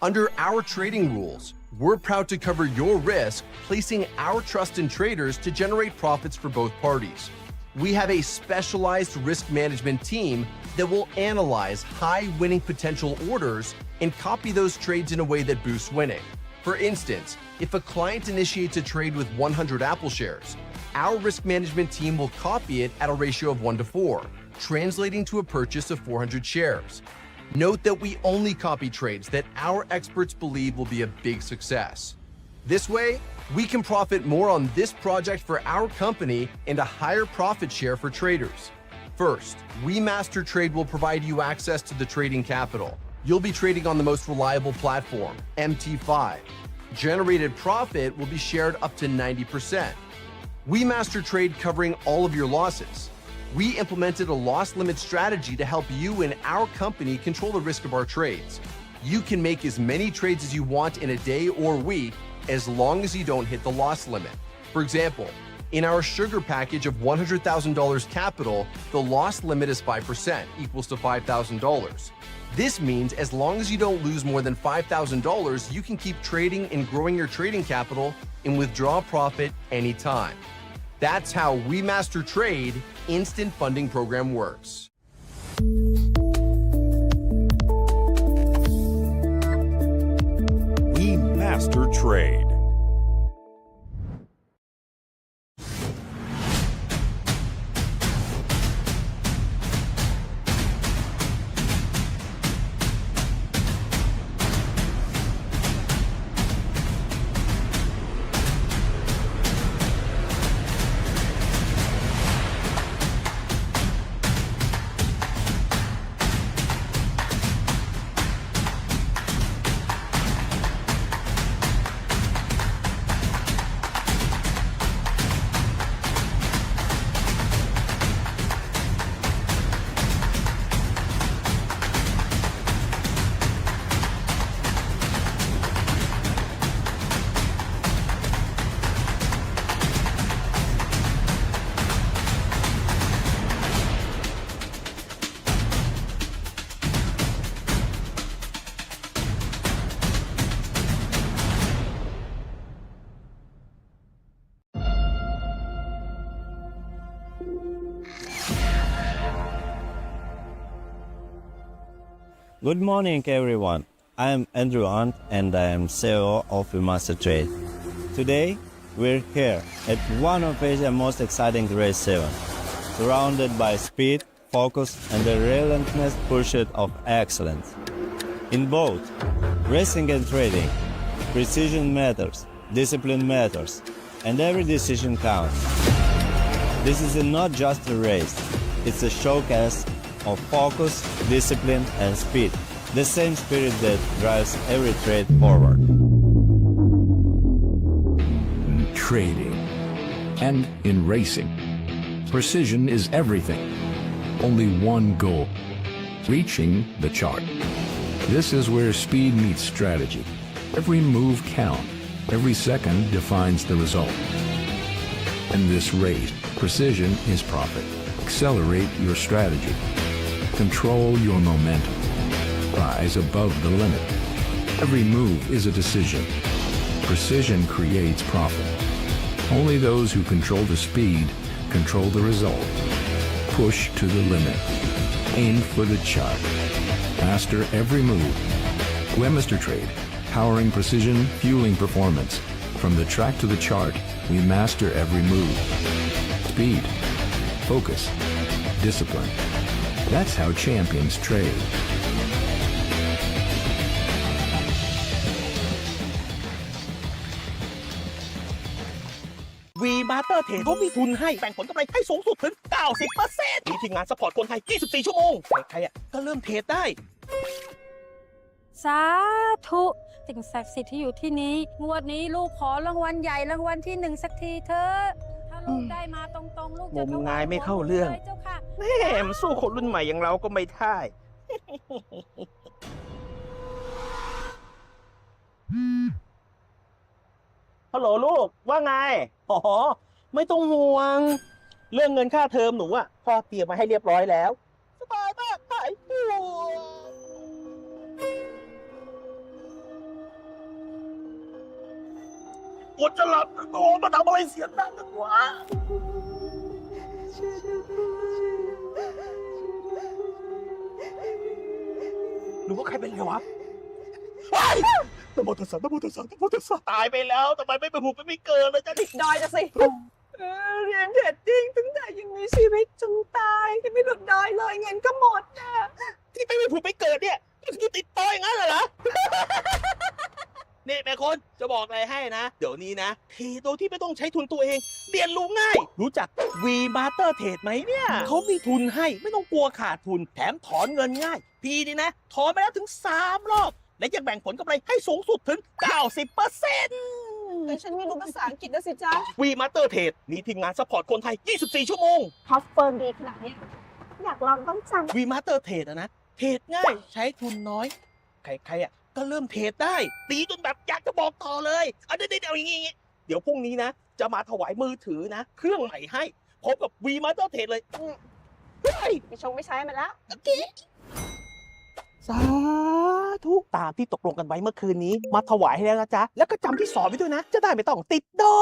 Under our trading rules, we're proud to cover your risk, placing our trust in traders to generate profits for both parties. We have a specialized risk management team that will analyze high winning potential orders and copy those trades in a way that boosts winning. For instance, if a client initiates a trade with 100 Apple shares, our risk management team will copy it at a ratio of 1:4, translating to a purchase of 400 shares. Note that we only copy trades that our experts believe will be a big success. This way, we can profit more on this project for our company and a higher profit share for traders. First, WeMasterTrade will provide you access to the trading capital. You'll be trading on the most reliable platform, MT5. Generated profit will be shared up to 90%. WeMasterTrade covering all of your losses. We implemented a loss limit strategy to help you and our company control the risk of our trades. You can make as many trades as you want in a day or week as long as you don't hit the loss limit. For example, in our sugar package of $100,000 capital, the loss limit is 5%, equals to $5,000. This means as long as you don't lose more than $5,000, you can keep trading and growing your trading capital and withdraw profit anytime. That's how WeMasterTrade instant funding program works. WeMasterTrade. Good morning, everyone. I am Andrew Hunt, and I am CEO of WeMasterTrade. Today, we're here at one of Asia's most exciting race 7, surrounded by speed, focus, and the relentless pursuit of excellence. In both racing and trading, precision matters, discipline matters, and every decision counts. This is not just a race, it's a showcase of focus, discipline, and speed, the same spirit that drives every trade forward. In trading and in racing, precision is everything. Only one goal, reaching the chart. This is where speed meets strategy. Every move counts. Every second defines the result. In this race, precision is profit. Accelerate your strategy. Control your momentum. Rise above the limit. Every move is a decision. Precision creates profit. Only those who control the speed control the result. Push to the limit. Aim for the chart. Master every move. WeMasterTrade, powering precision, fueling performance. From the track to the chart, we master every move. Speed, focus, discipline. That's how champions trade. WeMasterTrade เขามีทุนให้แบ่งผลกำไรให้สูงสุดถึง 90% มีทีมงานซัพพอร์ตคนไทย 24 ชั่วโมง ใครๆก็เริ่มเทรดได้ สาธุสิ่งศักดิ์สิทธิ์ที่อยู่ที่นี้งวดนี้ลูกขอรางวัลใหญ่รางวัลที่1สักทีเถอะถ้าลูกได้มาตรงๆลูกจะ งมงายไม่เข้าเรื่อง เจ้าค่ะ แม่มสู้คนรุ่นใหม่อย่างเราก็ไม่ได้ ฮัลโหลลูกว่าไง อ๋อ ไม่ต้องห่วง เรื่องเงินค่าเทอมหนูอ่ะพ่อเตรียมมาให้เรียบร้อยแล้ว สบายมากหายห่วงปวดจะหลับโอ้มาทำอะไรเสียงดังกันวะหรือว่าใครเป็นไรวะตะโมตัสสะตะโมตัสสะตะโมตัสสะตายไปแล้วทำไมไม่ไปผุดไม่เกิดเลยจ๊ะนี่ ดอยจะสิเรียนเทรดดิ้งตั้งแต่ยังมีชีวิตจนตายที่ไม่หลุดดอยเลยเงินก็หมดนะ ที่ไม่ผุดไม่เกิดเนี่ยก็คือติดต่ออย่างนั้นเหรอ นี่แม่คนจะบอกอะไรให้นะ เดี๋ยวนี้นะเทรดโดยที่ไม่ต้องใช้ทุนตัวเองเรียนรู้ง่าย รู้จัก WeMasterTrade ไหมเนี่ยเขามีทุนให้ไม่ต้องกลัวขาดทุนแถมถอนเงินง่ายพี่นี่นะถอนไปแล้วถึง3 รอบและยังแบ่งผลกำไรให้สูงสุดถึง 90% แต่ฉันไม่รู้ภาษาอังกฤษนะสิจ๊ะ WeMasterTrade มีทีมงานซัพพอร์ตคนไทย 24 ชั่วโมง ท็อปเฟิร์มดีขนาดนี้อยากลองต้องจัง WeMasterTrade นะเทรดง่ายใช้ทุนน้อยใครๆก็เริ่มเทรดได้ตีจนแบบอยากจะบอกต่อเลยเอาเดี๋ยวอย่างงี้เดี๋ยวพรุ่งนี้นะจะมาถวายมือถือนะเครื่องใหม่ให้พร้อมกับ WeMasterTrade เลยเฮ้ย ไม่ใช้มันแล้ว โอเคสาธุตามที่ตกลงกันไว้เมื่อคืนนี้มาถวายให้แล้วนะจ๊ะแล้วก็จำที่สอนไว้ด้วยนะจะได้ไม่ต้องติดดอ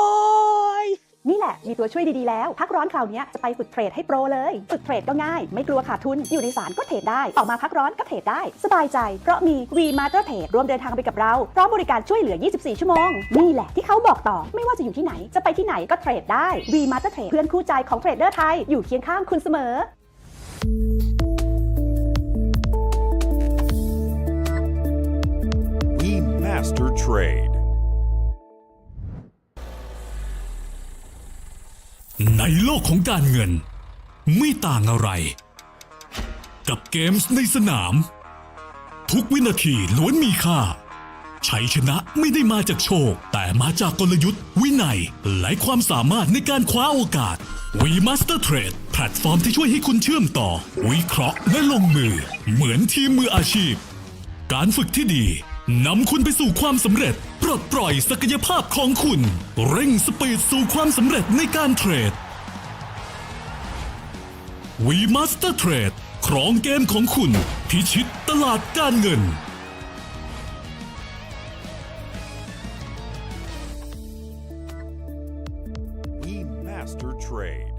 ย นี่แหละมีตัวช่วยดีๆแล้วพักร้อนคราวนี้จะไปฝึกเทรดให้โปรเลยฝึกเทรดก็ง่ายไม่กลัวขาดทุนอยู่ในศาลก็เทรดได้ออกมาพักร้อนก็เทรดได้สบายใจเพราะมี WeMasterTrade ร่วมเดินทางไปกับเราพร้อมบริการช่วยเหลือ 24 ชั่วโมงนี่แหละที่เขาบอกต่อไม่ว่าจะอยู่ที่ไหนจะไปที่ไหนก็เทรดได้ WeMasterTrade เพื่อนคู่ใจของเทรดเดอร์ไทยอยู่เคียงข้างคุณเสมอWeMasterTrade. ในโลกของการเงินไม่ต่างอะไรกับเกมส์ในสนามทุกวินาทีล้วนมีค่าชัยชนะไม่ได้มาจากโชคแต่มาจากกลยุทธ์วินัยและความสามารถในการคว้าโอกาส WeMasterTrade แพลตฟอร์มที่ช่วยให้คุณเชื่อมต่อวิเคราะห์และลงมือเหมือนทีมมืออาชีพการฝึกที่ดีนำคุณไปสู่ความสำเร็จปลดปล่อยศักยภาพของคุณเร่งสปีดสู่ความสำเร็จในการเทรด WeMasterTrade ครองเกมของคุณพิชิตตลาดการเงิน WeMasterTrade.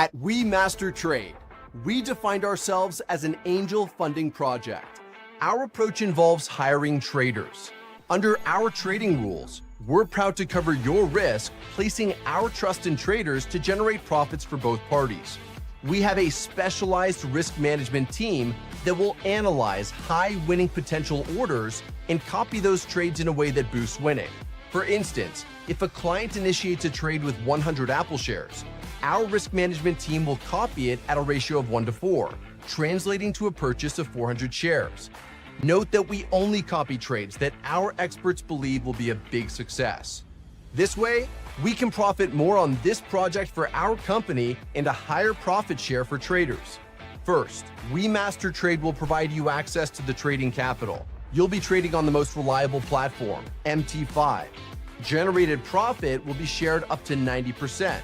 At WeMasterTrade, we defined ourselves as an angel funding project. Our approach involves hiring traders. Under our trading rules, we're proud to cover your risk, placing our trust in traders to generate profits for both parties. We have a specialized risk management team that will analyze high winning potential orders and copy those trades in a way that boosts winning. For instance, if a client initiates a trade with 100 Apple shares, our risk management team will copy it at a ratio of 1:4, translating to a purchase of 400 shares. Note that we only copy trades that our experts believe will be a big success. This way, we can profit more on this project for our company and a higher profit share for traders. First, WeMasterTrade will provide you access to the trading capital. You'll be trading on the most reliable platform, MT5. Generated profit will be shared up to 90%.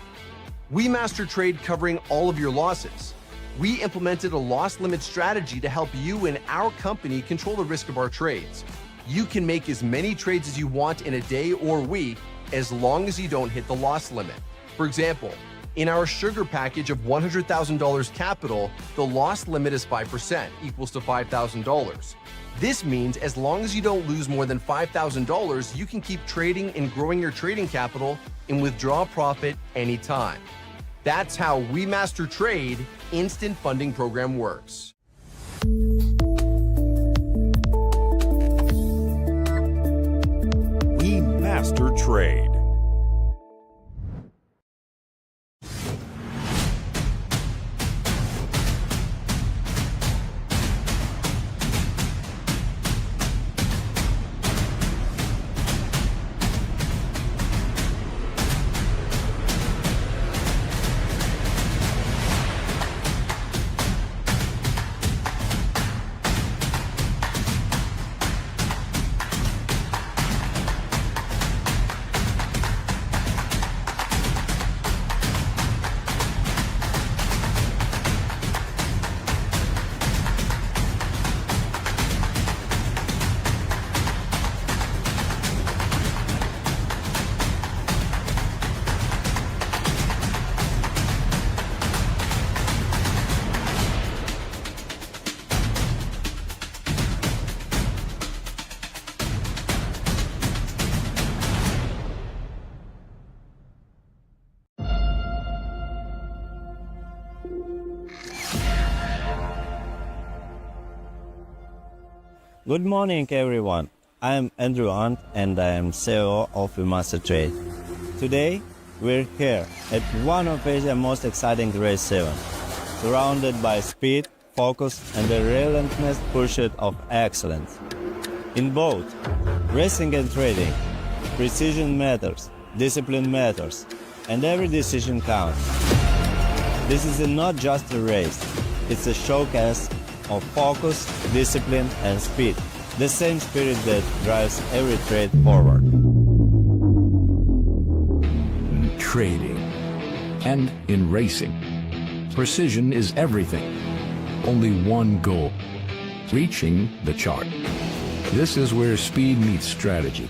WeMasterTrade covering all of your losses. We implemented a loss limit strategy to help you and our company control the risk of our trades. You can make as many trades as you want in a day or week as long as you don't hit the loss limit. For example, in our sugar package of $100,000 capital, the loss limit is 5%, equals to $5,000. This means as long as you don't lose more than $5,000, you can keep trading and growing your trading capital and withdraw profit anytime. That's how WeMasterTrade Instant Funding Program works. WeMasterTrade. Good morning, everyone. I am Andrew Hunt, and I am CEO of WeMasterTrade. Today, we're here at one of Asia's most exciting race 7, surrounded by speed, focus, and the relentless pursuit of excellence. In both racing and trading, precision matters, discipline matters, and every decision counts. This is not just a race, it's a showcase of focus, discipline, and speed, the same spirit that drives every trade forward. In trading and in racing, precision is everything. Only one goal, reaching the chart. This is where speed meets strategy.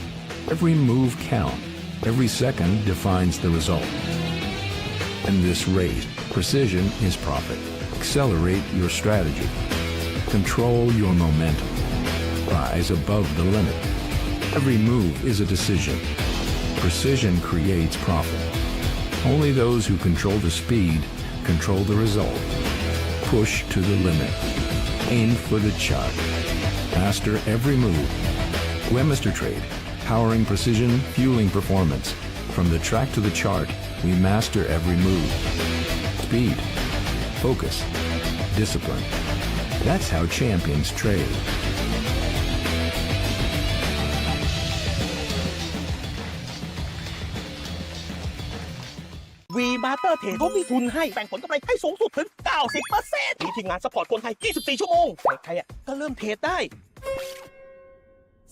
Every move counts. Every second defines the result. In this race, precision is profit. Accelerate your strategy. Control your momentum. Rise above the limit. Every move is a decision. Precision creates profit. Only those who control the speed control the result. Push to the limit. Aim for the chart. Master every move. WeMasterTrade, powering precision, fueling performance. From the track to the chart, we master every move. Speed, focus, discipline. That's how champions trade. WeMasterTrade เขามีทุนให้แบ่งผลกำไรให้สูงสุดถึง 90% มีทีมงานซัพพอร์ตคนไทย 24 ชั่วโมง ใครๆก็เริ่มเทรดได้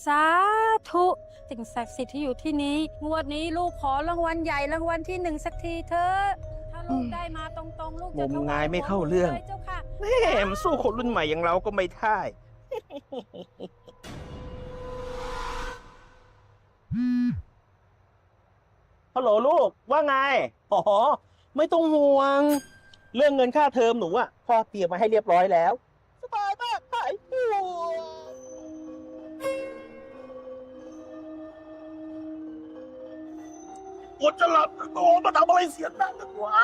สาธุสิ่งศักดิ์สิทธิ์ที่อยู่ที่นี้งวดนี้ลูกขอรางวัลใหญ่รางวัลที่1สักทีเถอะถ้าลูกได้มาตรงๆลูกจะ งมงายไม่เข้าเรื่อง เจ้าค่ะ แม่มันสู้คนรุ่นใหม่อย่างเราก็ไม่ได้ ฮัลโหลลูกว่าไง อ๋อ ไม่ต้องห่วง เรื่องเงินค่าเทอมหนูอะพ่อเตรียมมาให้เรียบร้อยแล้วสบายมากหายปวดปวดจะหลับโอ้มาทำอะไรเสียงดังกันวะ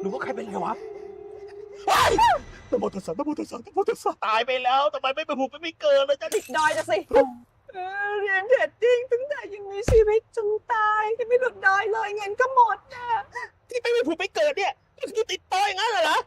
หรือว่าใครเป็นไรวะนโมตัสสะนโมตัสสะนโมตัสสะตายไปแล้วทำไมไม่ไปผุดไม่เกิดเลยจ๊ะนี่ ดอยจะสิเรียนเทรดดิ้งตั้งแต่ยังมีชีวิตจนตายยังไม่หลุดดอยเลยเงินก็หมดนะ ที่ไม่ผุดไม่เกิดเนี่ยคือติดต่ออย่างนั้นเหรอ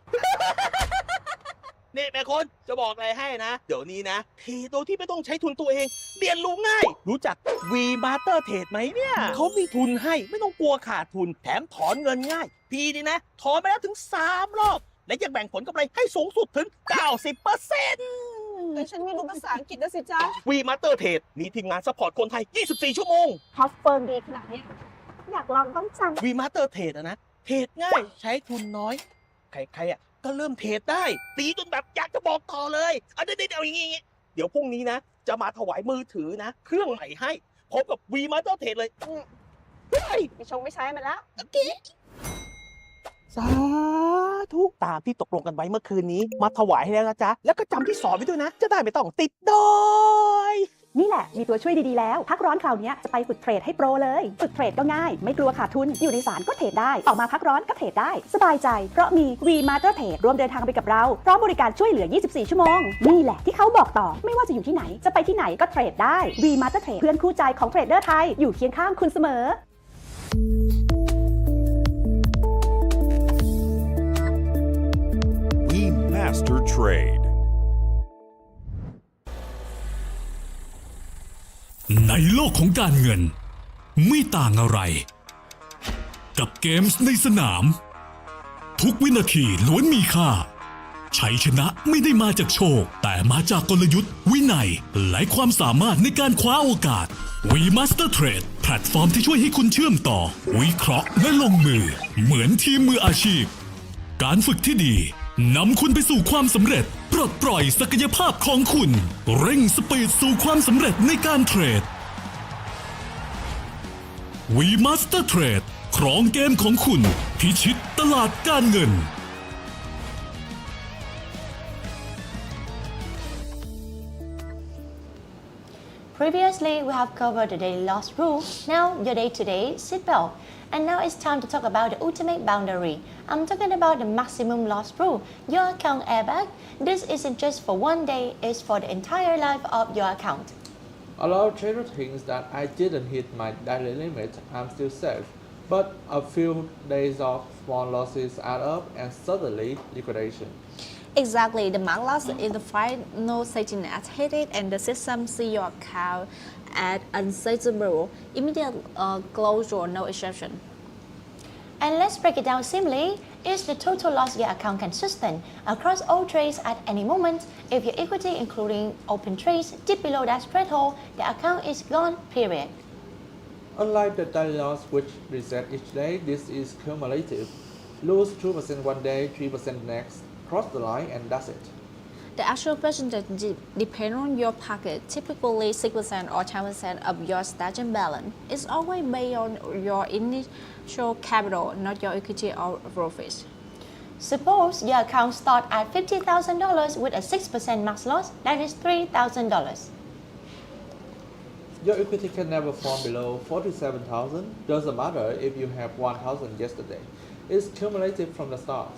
นี่แม่คนจะบอกอะไรให้นะ เดี๋ยวนี้นะทีโดยที่ไม่ต้องใช้ทุนตัวเอง เรียนรู้ง่าย รู้จัก WeMasterTrade ไหมเนี่ยเขามีทุนให้ไม่ต้องกลัวขาดทุนแถมถอนเงินง่าย พี่นี่นะถอนไปแล้วถึง3 รอบ และยังแบ่งผลกำไรให้สูงสุดถึง 90% แต่ฉันไม่รู้ภาษาอังกฤษนะสิจ๊ะ WeMasterTrade มีทีมงานซัพพอร์ตคนไทย 24 ชั่วโมง พอเฟิร์มดีขนาดนี้อยากลองต้องจัง WeMasterTrade นะเทรดง่ายใช้ทุนน้อย ใครๆก็เริ่มเทรดได้ตีจนแบบอยากจะบอกต่อเลยเดี๋ยวอย่างงี้เดี๋ยวพรุ่งนี้นะจะมาถวายมือถือนะเครื่องใหม่ให้พร้อมกับ WeMasterTrade เลยไม่ชงไม่ใช้มันแล้ว โอเคสาธุตามที่ตกลงกันไว้เมื่อคืนนี้มาถวายให้แล้วนะจ๊ะแล้วก็จำที่สอนไว้ด้วยนะจะได้ไม่ต้องติดดอย นี่แหละมีตัวช่วยดีๆแล้วพักร้อนคราวนี้จะไปฝึกเทรดให้โปรเลยฝึกเทรดก็ง่ายไม่กลัวขาดทุนอยู่ในศาลก็เทรดได้ออกมาพักร้อนก็เทรดได้สบายใจเพราะมี WeMasterTrade ร่วมเดินทางไปกับเราพร้อมบริการช่วยเหลือ 24 ชั่วโมงนี่แหละที่เขาบอกต่อไม่ว่าจะอยู่ที่ไหนจะไปที่ไหนก็เทรดได้ WeMasterTrade เพื่อนคู่ใจของเทรดเดอร์ไทยอยู่เคียงข้างคุณเสมอWeMasterTrade. ในโลกของการเงินไม่ต่างอะไรกับเกมส์ในสนามทุกวินาทีล้วนมีค่าชัยชนะไม่ได้มาจากโชคแต่มาจากกลยุทธ์วินัยและความสามารถในการคว้าโอกาส WeMasterTrade แพลตฟอร์มที่ช่วยให้คุณเชื่อมต่อวิเคราะห์และลงมือเหมือนทีมมืออาชีพการฝึกที่ดีนำคุณไปสู่ความสำเร็จปลดปล่อยศักยภาพของคุณเร่งสปีดสู่ความสำเร็จในการเทรด WeMasterTrade ครองเกมของคุณพิชิตตลาดการเงิน Previously, we have covered the daily loss rule. Now, your day-to-day seatbelt. And now it's time to talk about the ultimate boundary. I'm talking about the maximum loss rule, your account airbag. This isn't just for one day, it's for the entire life of your account. A lot of trader thinks that I didn't hit my daily limit, I'm still safe. But a few days of small losses add up and suddenly liquidation. Exactly, the mark loss is the final safety net hit it and the system see your account at unsearchable, immediate closure, no exception. And let's break it down simply. It's the total loss your account can sustain across all trades at any moment. If your equity, including open trades, dip below that threshold, the account is gone, period. Unlike the daily loss which reset each day, this is cumulative. Lose 2% one day, 3% next. Cross the line and that's it. The actual percentage depends on your pocket, typically 6% or 10% of your starting balance. It's always based on your initial capital, not your equity or profits. Suppose your account starts at $50,000 with a 6% max loss, that is $3,000. Your equity can never fall below 47,000. Doesn't matter if you have 1,000 yesterday. It's cumulative from the start.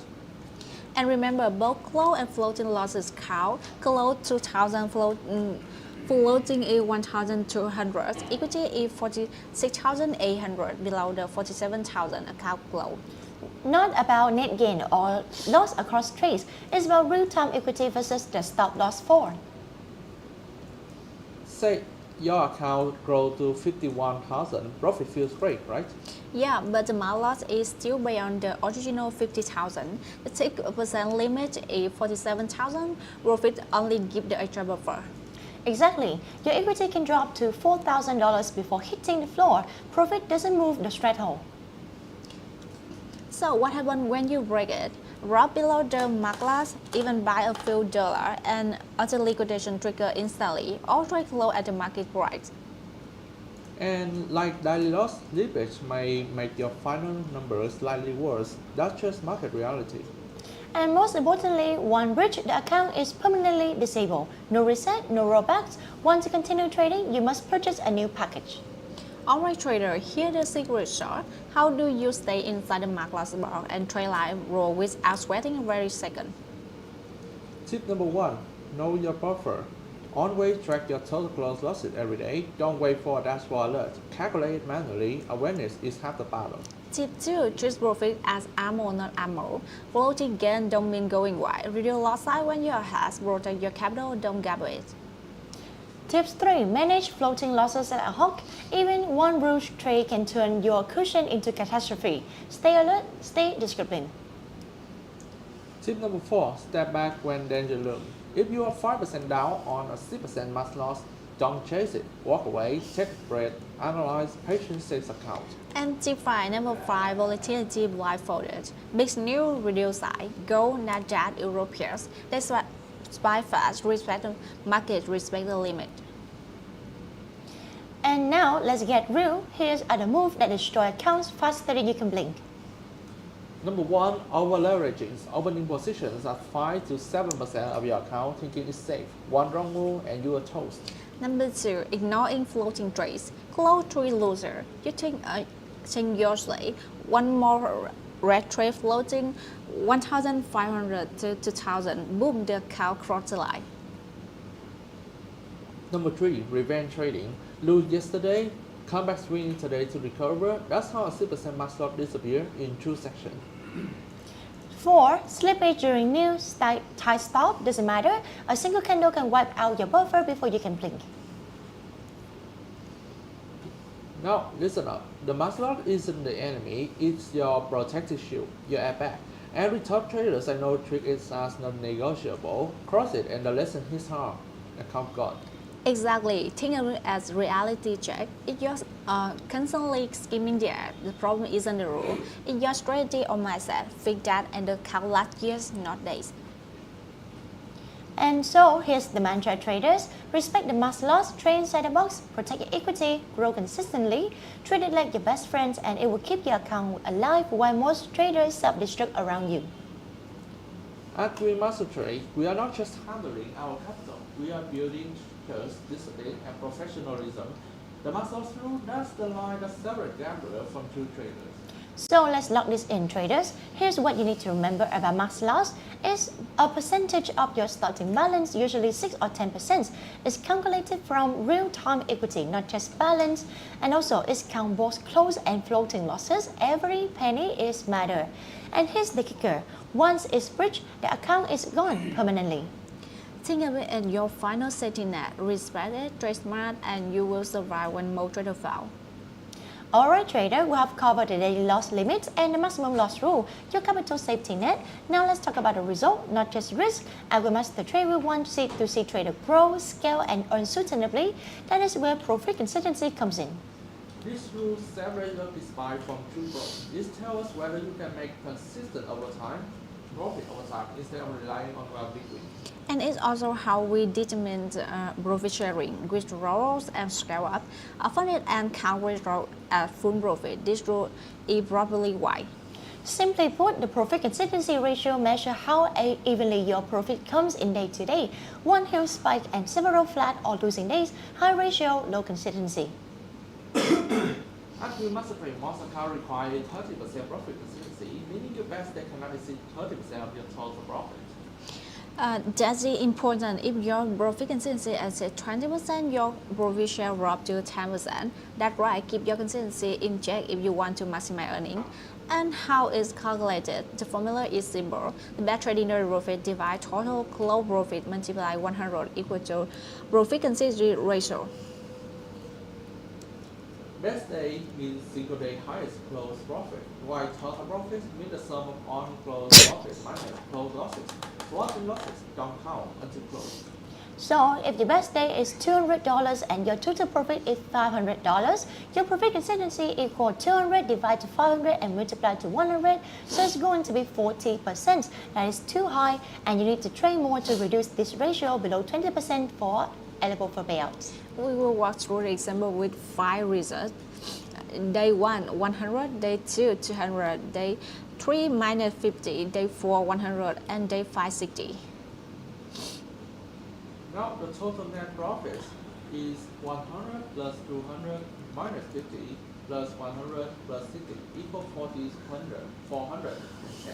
And remember, both close and floating losses count. Close 2,000, floating is 1,200. Equity is 46,800, below the 47,000 account close. Not about net gain or loss across trades. It's about real-time equity versus the stop loss for. Say your account grow to 51,000, profit feels great, right? Yeah, but the mark loss is still beyond the original 50,000. The 6% limit is 47,000. Profit only give the extra buffer. Exactly. Your equity can drop to $4,000 before hitting the floor. Profit doesn't move the threshold. So what happens when you break it? Drop below the mark loss, even buy a few dollars, and until liquidation trigger instantly, or trade close at the market price. And like daily loss slippage may make your final number slightly worse, that's just market reality. And most importantly, one breach, the account is permanently disabled. No reset, no rollbacks. Want to continue trading, you must purchase a new package. Alright trader, here the secret shot. How do you stay inside the mark loss bar and trade live roll without sweating every second? Tip number 1. Know your buffer. Always track your total close losses every day. Don't wait for a dashboard alert. Calculate it manually. Awareness is half the battle. Tip 2. Treat profit as ammo, not ammo. Floating gain don't mean going wide. Reduce loss size when you are ahead. Protect your capital, don't gamble it. Tips 3. Manage floating losses at a hawk. Even one bullish trade can turn your cushion into catastrophe. Stay alert, stay disciplined. Tip number 4. Step back when danger looms. If you are 5% down on a 6% mass loss, don't chase it. Walk away, take a breath, analyze, patience saves account. And tip 5, number 5, volatility blindfolded. Big news, reduce size. Gold, Nasdaq, Europeans. They spike fast, respect the market, respect the limit. And now let's get real. Here's other move that destroy accounts faster than you can blink. Number 1. Over leveraging. Opening positions at 5 to 7% of your account thinking it's safe. One wrong move and you are toast. Number 2, ignoring floating trades. Close 3 loser. You think seriously. One more red trade floating 1,500 to 2,000. Boom, the account crossed the line. Number 3. Revenge trading. Lose yesterday, come back swinging today to recover. That's how a 6% max loss disappears in 2 sections. 4. Slippage during news, tight stop, doesn't matter. A single candle can wipe out your buffer before you can blink. Now, listen up. The max loss isn't the enemy, it's your protective shield, your airbag. Every top trader I know trick is as non-negotiable. Cross it and the lesson hits hard. Account gone. Exactly. Think of it as reality check. If you're constantly skimming the app, the problem isn't the rule. It's your strategy or mindset. Fix that and the count last years, not days. And so here's the mantra, traders. Respect the mass loss, trade inside the box, protect your equity, grow consistently, treat it like your best friends, and it will keep your account alive while most traders self-destruct around you. At WeMasterTrade, we are not just handling our capital, we are building trust, discipline, and professionalism. The mass loss rule, that's the line that separates gamblers from true traders. So let's lock this in, traders. Here's what you need to remember about max loss is a percentage of your starting balance, usually 6 or 10%, is calculated from real-time equity, not just balance, and also it counts both close and floating losses. Every penny is matter. And here's the kicker. Once it's breached, the account is gone permanently. Think of it as your final safety net. Respect it, trade smart, and you will survive when most traders fail. Alright trader, we have covered the daily loss limits and the maximum loss rule, your capital safety net. Now let's talk about the result, not just risk. At WeMasterTrade, we want to see trader grow, scale, and earn sustainably. That is where profit consistency comes in. This rule separates the spy from true growth. This tells us whether you can make consistent over time, profit over time, instead of relying on one big win. And it's also how we determine profit sharing, withdrawals and scale up. Affiliate and count withdrawal at full profit. This rule is probably why. Simply put, the profit consistency ratio measures how evenly your profit comes in day to day. One huge spike and several flat or losing days, high ratio, low consistency. At WeMasterTrade, most accounts require 30% profit consistency, meaning your best day cannot exceed 30% of your total profit. That's important. If your profit consistency is at 20%, your profit share drop to 10%. That's right, keep your consistency in check if you want to maximize earning. And how it's calculated? The formula is simple. The best trading profit divide total close profit multiply 100 equal to profit consistency ratio. Best day means single day highest close profit, while total profit means the sum of on close profit minus close losses. Floating losses don't count until close. So if your best day is $200 and your total profit is $500, your profit consistency equal 200 divided to 500 and multiplied to 100, so it's going to be 40%. That is too high, and you need to train more to reduce this ratio below 20% for eligible for payouts. We will walk through the example with 5 results. Day 1, 100, day 2, 200, day 3, minus 50, day 4, 100, and day 5, 60. Now the total net profit is 100 plus 200 minus 50 plus 100 plus 60 equal 410.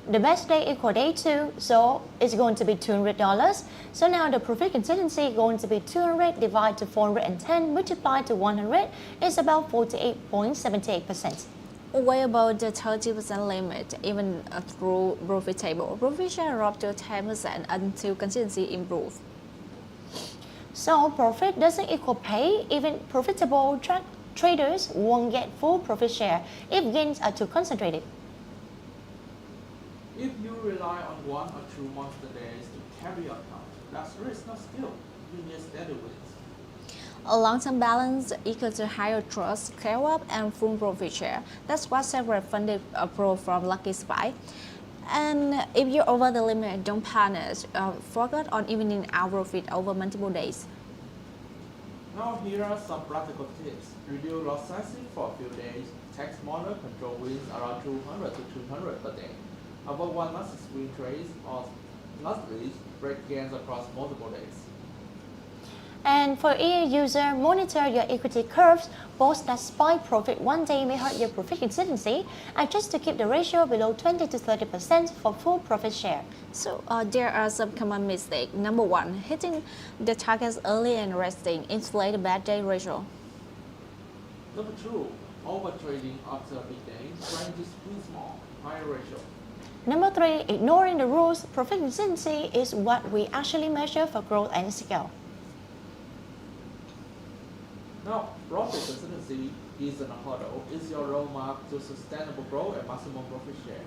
The best day equal day 2, so it's going to be $200. So now the profit consistency is going to be 200 divided to 410 multiplied to 100 is about 48.78%. Way above the 30% limit, even through profitable. Profit share dropped to 10% until consistency improves. So profit doesn't equal pay. Even profitable traders won't get full profit share if gains are too concentrated. If you rely on 1 or 2 monster days to carry your account, that's risk, not skill. You need steady wins. A long-term balance equal to higher trust, scale up, and full profit share. That's what several funded a pro from Lucky Spy. And if you're over the limit, don't panic. Focus on evening out profit over multiple days. Now here are some practical tips. Reduce lot sizing for a few days. Take smaller control wins around 200 to 200 per day. Avoid one massive swing trades or lastly, break gains across multiple days. And for each user, monitor your equity curves. Both that spike profit one day may hurt your profit consistency, and just to keep the ratio below 20 to 30% for full profit share. So there are some common mistakes. Number 1, hitting the targets early and resting inflate the bad day ratio. Number 2, over trading after a big day, trying to squeeze more, higher ratio. Number 3, ignoring the rules. Profit consistency is what we actually measure for growth and scale. Now, profit consistency isn't a hurdle, it's your roadmap to sustainable growth and maximum profit share.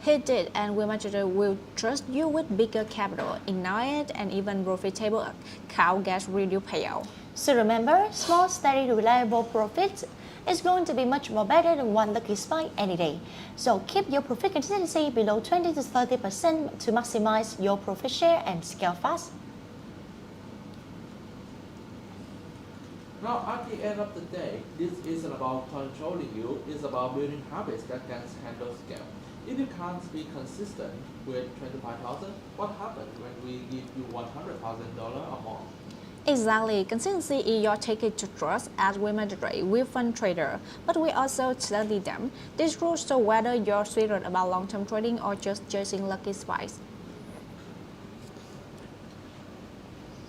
Hit it, and WeMasterTrade will trust you with bigger capital, ignore it, and even profitable account gets real payout. So remember, small, steady, reliable profits is going to be much more better than one lucky spike any day. So keep your profit consistency below 20 to 30% to maximize your profit share and scale fast. Now, at the end of the day, this isn't about controlling you, it's about building habits that can handle scale. If you can't be consistent with 25,000, what happens when we give you $100,000 or more? Exactly. Consistency is your ticket to trust. At WeMasterTrade, we fund trader, but we also study them. These rules show whether you're serious about long-term trading or just chasing lucky spikes.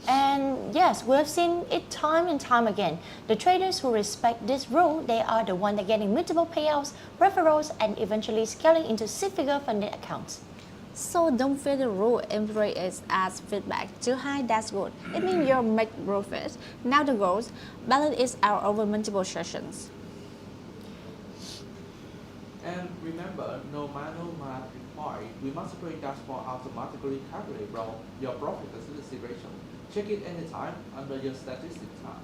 And yes, we've seen it time and time again. The traders who respect this rule, they are the ones that are getting multiple payouts, referrals, and eventually scaling into six-figure funded accounts. So don't fear the rule, embrace it as feedback. Too high, that's good. It means you'll make profit. Now the goal, balance it out over multiple sessions. And remember, no manual math required, WeMasterTrade dashboard automatically calculate your profit consistency ratio. Check it anytime under your statistics tab.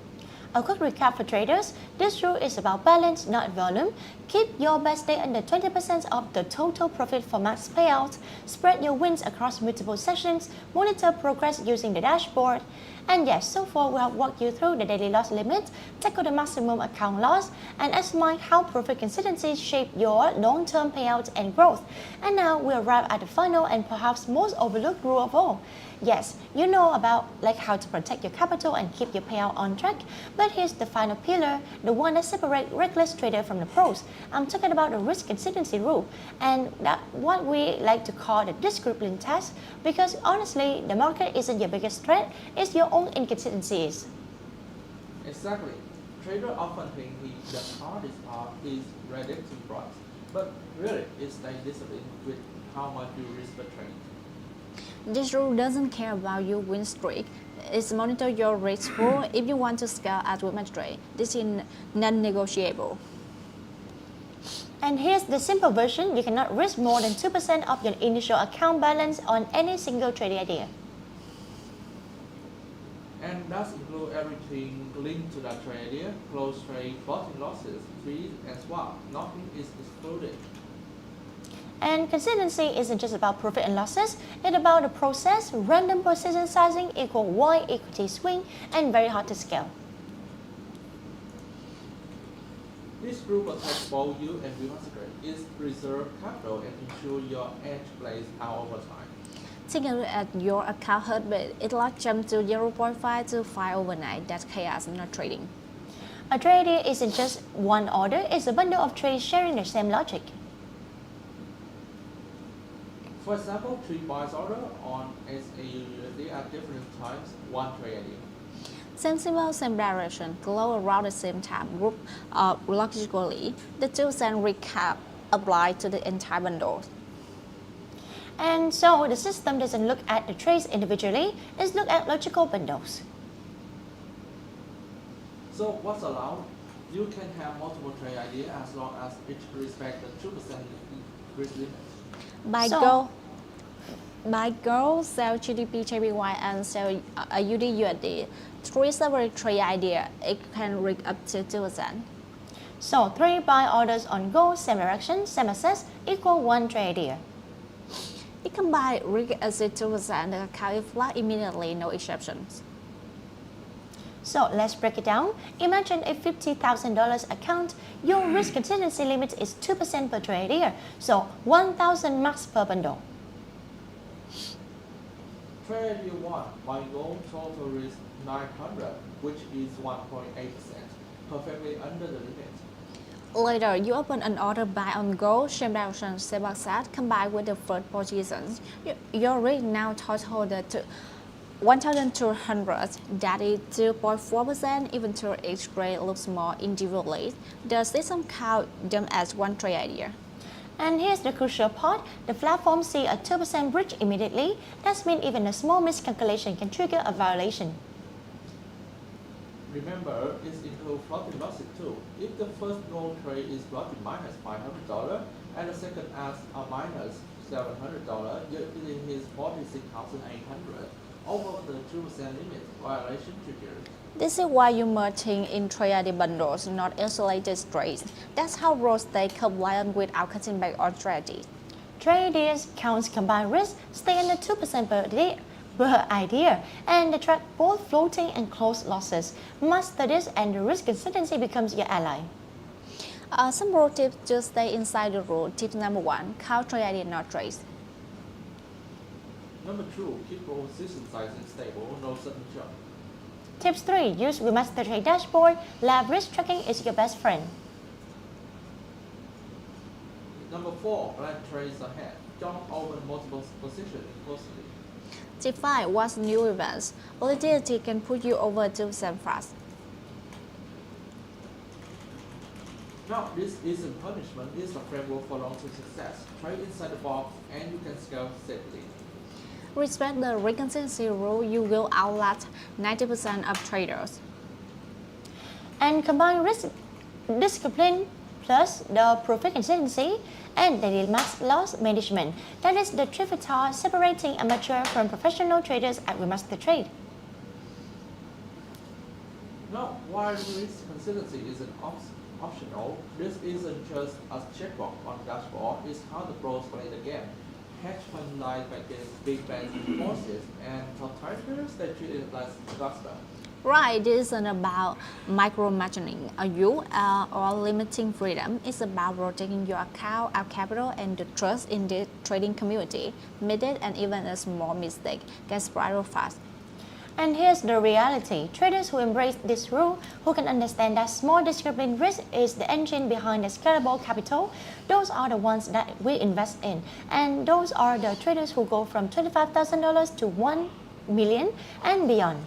A quick recap for traders. This rule is about balance, not volume. Keep your best day under 20% of the total profit for max payouts. Spread your wins across multiple sessions. Monitor progress using the dashboard. And yes, so far we have walked you through the daily loss limit, tackle the maximum account loss, and explain how profit consistency shape your long-term payouts and growth. And now we arrive at the final and perhaps most overlooked rule of all. Yes, you know about how to protect your capital and keep your payout on track, but here's the final pillar, the one that separates reckless trader from the pros. I'm talking about the risk consistency rule, and that's what we like to call the discipline test, because honestly, the market isn't your biggest threat, it's your own inconsistencies. Exactly. Traders often think the hardest part is predicting price, but really it's staying disciplined with how much you risk per trade. This rule doesn't care about your win streak. It's monitor your risk pool if you want to scale at WeMasterTrade. This is non-negotiable. And here's the simple version. You cannot risk more than 2% of your initial account balance on any single trading idea. And that includes everything linked to that trade idea, close trade, floating losses, fees, and swap. Nothing is excluded. And consistency isn't just about profit and losses, it's about the process, random position sizing equal wide equity swing, and very hard to scale. This group protects both you and WeMasterTrade. It reserve capital and ensure your edge plays out over time. Take a look at your account heartbeat. It like jumped to 0.5 to 5 overnight. That's chaos, not trading. A trade idea isn't just one order, it's a bundle of trades sharing the same logic. For example, 3 buys order on SAUUSD at different times, one trade idea. Same symbol, same direction, glow around the same time, group logically. The 2-cent recap apply to the entire bundle. And so the system doesn't look at the trades individually, it's look at logical bundles. So what's allowed? You can have multiple trade ideas as long as each respect the 2% risk limit. Buy gold, sell GDP JPY, and sell UDUSD. 3 separate trade idea, it can rig up to 2%. So 3 buy orders on gold, same direction, same assets, equal 1 trade idea. It can buy rig at 2%, the account is flat immediately, no exceptions. So let's break it down. Imagine a $50,000 account. Your risk contingency limit is 2% per trade idea, so 1,000 max per bundle. Trade idea 1, buy gold, total risk 900, which is 1.8%, perfectly under the limit. Later, you open an order buy on gold, same direction, same asset, combined with the first positions. Your risk now total the 1,200, that is 2.4%, even though each trade looks small individually. The system count them as one trade idea. And here's the crucial part, the platform see a 2% breach immediately. That means even a small miscalculation can trigger a violation. Remember, it includes floating losses too. If the first gold trade is floating minus $500 and the second as a minus $700, your equity is 46,800 over the 2% limit. Violation triggered. This is why you're merging in trade bundles, not isolated trades. That's how roles stay compliant without cutting back on strategy. Trade ideas counts combined risk, stay under 2% per idea, and they track both floating and closed losses. Master this and the risk consistency becomes your ally. Some pro tips to stay inside the rule. Tip number 1, count trade idea, not trades. Number 2, keep position sizing stable, no sudden jump. Tips 3, use WeMasterTrade dashboard. Live risk tracking is your best friend. Number 4, plan trades ahead. Don't open multiple positions closely. Tip 5, watch new events. Volatility can put you over 2% fast. Now, this isn't punishment, it's a framework for long-term success. Trade inside the box and you can scale safely. Respect the risk consistency rule, you will outlast 90% of traders. And combine risk discipline plus the profit consistency and daily max loss management. That is the trifecta separating amateur from professional traders at WeMasterTrade. Now, while risk consistency isn't optional, this isn't just a checkbox on the dashboard, it's how the pros play the game. Hedge funds lie against big banks and forces, and top traders they treat it like gospel. Right, this isn't about micromanaging you or limiting freedom. It's about protecting your account, our capital, and the trust in the trading community. Made it, and even a small mistake can spiral fast. And here's the reality. Traders who embrace this rule, who can understand that small disciplined risk is the engine behind the scalable capital, those are the ones that we invest in. And those are the traders who go from $25,000 to $1 million and beyond.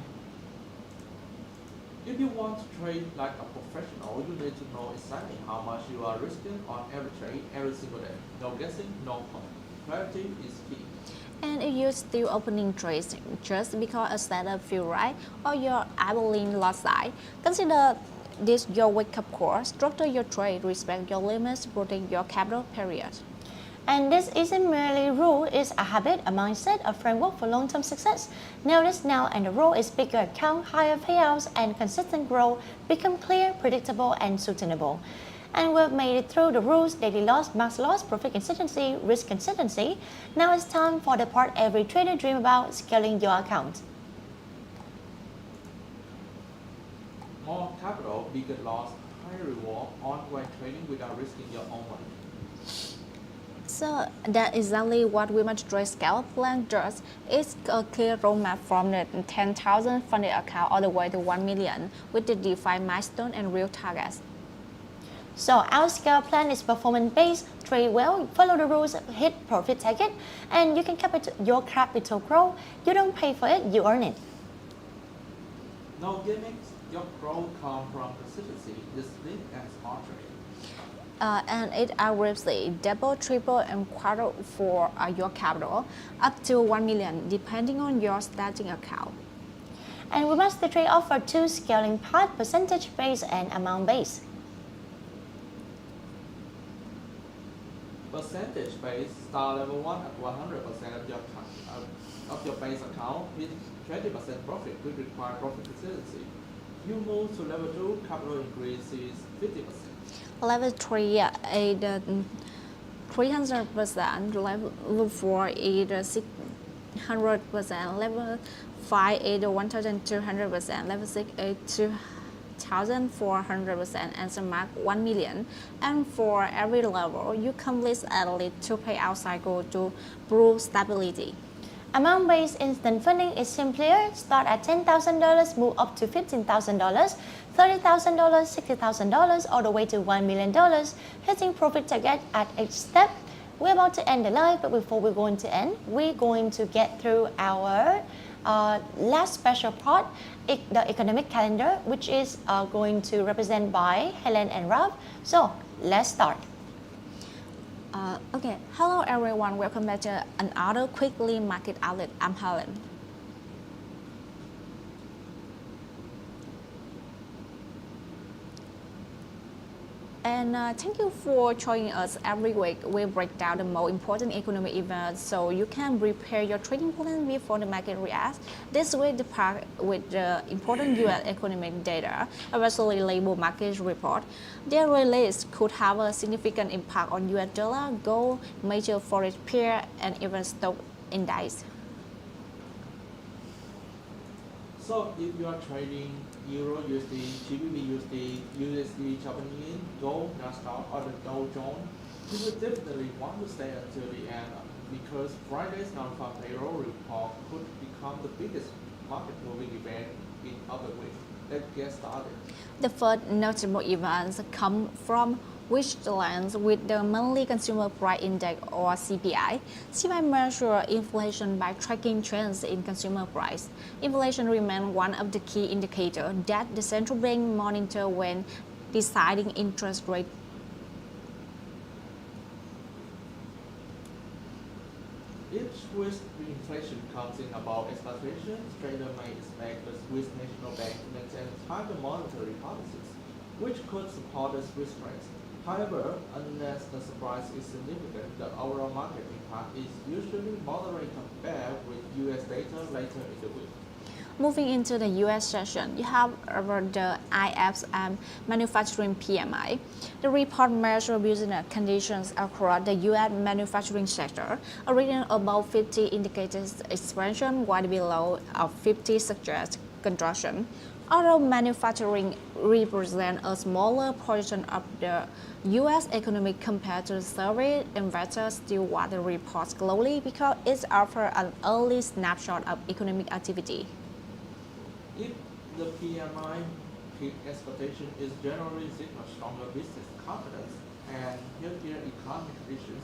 If you want to trade like a professional, you need to know exactly how much you are risking on every trade every single day. No guessing, no pump. Clarity is key. And if you're still opening trades just because a setup feels right or you're idling lost side, consider this your wake-up call. Structure your trade, respect your limits, protect your capital, period. And this isn't merely a rule, it's a habit, a mindset, a framework for long-term success. Notice now, and the rule is bigger account, higher payouts, and consistent growth become clear, predictable, and sustainable. And we've made it through the rules, daily loss, max loss, profit consistency, risk consistency. Now it's time for the part every trader dreams about, scaling your account. More capital, bigger loss, higher reward, ongoing trading without risking your own money. So that's exactly what WeMasterTrade Scale Plan does. It's a clear roadmap from the 10,000 funded account all the way to 1 million with the defined milestone and real targets. So our scale plan is performance-based, trade well, follow the rules, hit profit target, and you can your capital grow. You don't pay for it, you earn it. No gimmicks, your growth comes from consistency, discipline, and smart trading. And it aggressively double, triple, and quadruple for your capital, up to 1 million, depending on your starting account. And WeMasterTrade offer two scaling paths, percentage-based and amount-based. Percentage based, start level 1 at 100% of your base account with 20% profit, which require profit consistency. You move to level 2, capital increases 50%. Level 3 is 300%, level 4 is 600%, level 5 is 1,200%, level 6 is 2,400%, and Smart 1 million. And for every level, you complete at least 2 payout cycle to prove stability. Amount-based instant funding is simpler. Start at $10,000, move up to $15,000, $30,000, $60,000, all the way to $1 million, hitting profit target at each step. We're about to end the live, but before we're going to end, we're going to get through our last special part, the economic calendar, which is going to represent by Helen and Ralph. So let's start. Okay, hello everyone, welcome back to another quickly market outlet. I'm Helen. And thank you for joining us every week. We break down the most important economic events so you can prepare your trading plan before the market reacts. This week, the part with the important U.S. economic data, especially labor market report. Their release could have a significant impact on U.S. dollar, gold, major forex pair, and even stock index. So if you are trading Euro USD, GBP USD, USD Japanese yen, gold, NASDAQ, or the Dow Jones, you will definitely want to stay until the end because Friday's non-farm payroll report could become the biggest market-moving event in other week. Let's get started. The first notable events come from which aligns with the monthly consumer price index or CPI. CPI measures inflation by tracking trends in consumer price. Inflation remains one of the key indicators that the central bank monitor when deciding interest rate. If Swiss inflation comes in above expectations, traders may expect the Swiss National Bank to maintain tighter monetary policies, which could support the Swiss franc. However, unless the surprise is significant, the overall market impact is usually moderate compared with U.S. data later in the week. Moving into the U.S. session, you have the ISM manufacturing PMI. The report measures business conditions across the U.S. manufacturing sector. A reading above 50 indicates expansion, while below 50 suggests contraction. Although manufacturing represents a smaller portion of the U.S. economy compared to the survey, investors still watch the reports closely because it offers an early snapshot of economic activity. If the PMI peak expectation is generally signal stronger business confidence and healthier economic conditions,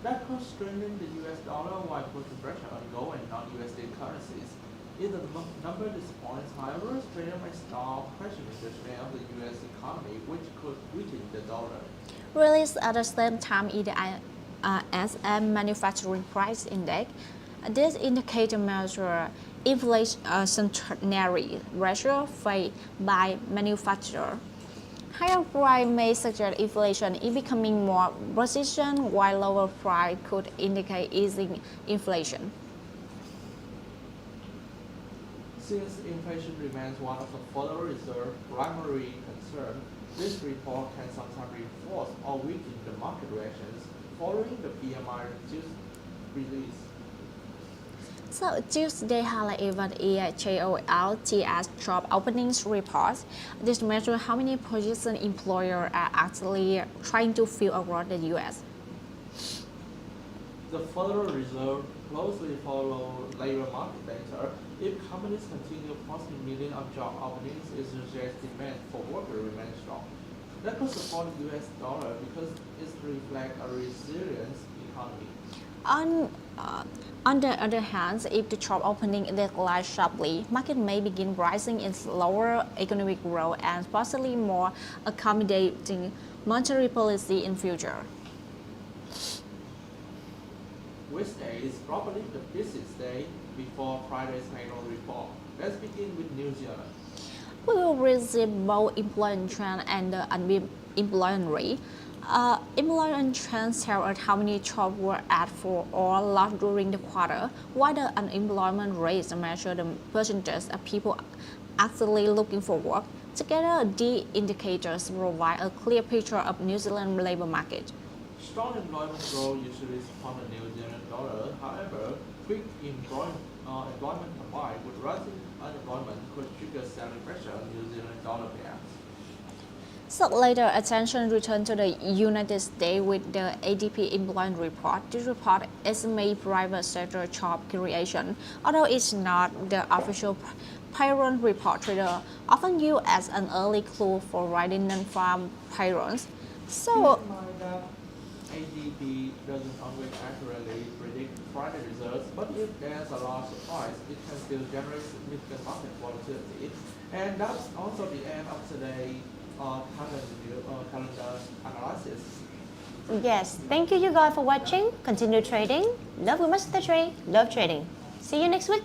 that could strengthen the U.S. dollar while putting pressure on gold and non-USD currencies. If the number disappoints, however, traders may start questioning the strength of the U.S. economy, which could weaken the dollar. Released at the same time is the ISM Manufacturing Price Index. This indicator measures inflationary pressure faced by manufacturers. Higher price may suggest inflation is becoming more persistent, while lower price could indicate easing inflation. Since inflation remains one of the Federal Reserve's primary concerns, this report can sometimes reinforce or weaken the market reactions following the PMI release. So Tuesday highlight event EIJOLTS job openings reports. This measures how many positions employers are actually trying to fill across the U.S. The Federal Reserve closely follow labor market data. If companies continue posting millions of job openings, it suggests demand for workers remains strong. That could support the U.S. dollar because it reflects a resilient economy. On the other hand, if the job opening declines sharply, market may begin rising in slower economic growth and possibly more accommodating monetary policy in future. Wednesday is probably the busiest day before Friday's payroll report. Let's begin with New Zealand. We will receive both employment trend and the unemployment rate. Employment trends tell us how many jobs were added for or lost during the quarter, while the unemployment rate measures the percentage of people actually looking for work. Together, these indicators provide a clear picture of New Zealand labor market. Strong employment growth usually support the New Zealand dollar. However, quick employment combined with rising unemployment could trigger selling pressure on New Zealand dollar pairs. So later, attention returned to the United States with the ADP employment report. This report estimates private sector job creation. Although it's not the official payroll report, traders often use as an early clue for writing non-farm payrolls. So, keep in mind that ADP doesn't always accurately predict Friday results, but if there's a large surprise, it can still generate significant market volatility. And that's also the end of today's calendar analysis. Yes, thank you guys for watching. Continue trading. Love WeMasterTrade. Love trading. See you next week.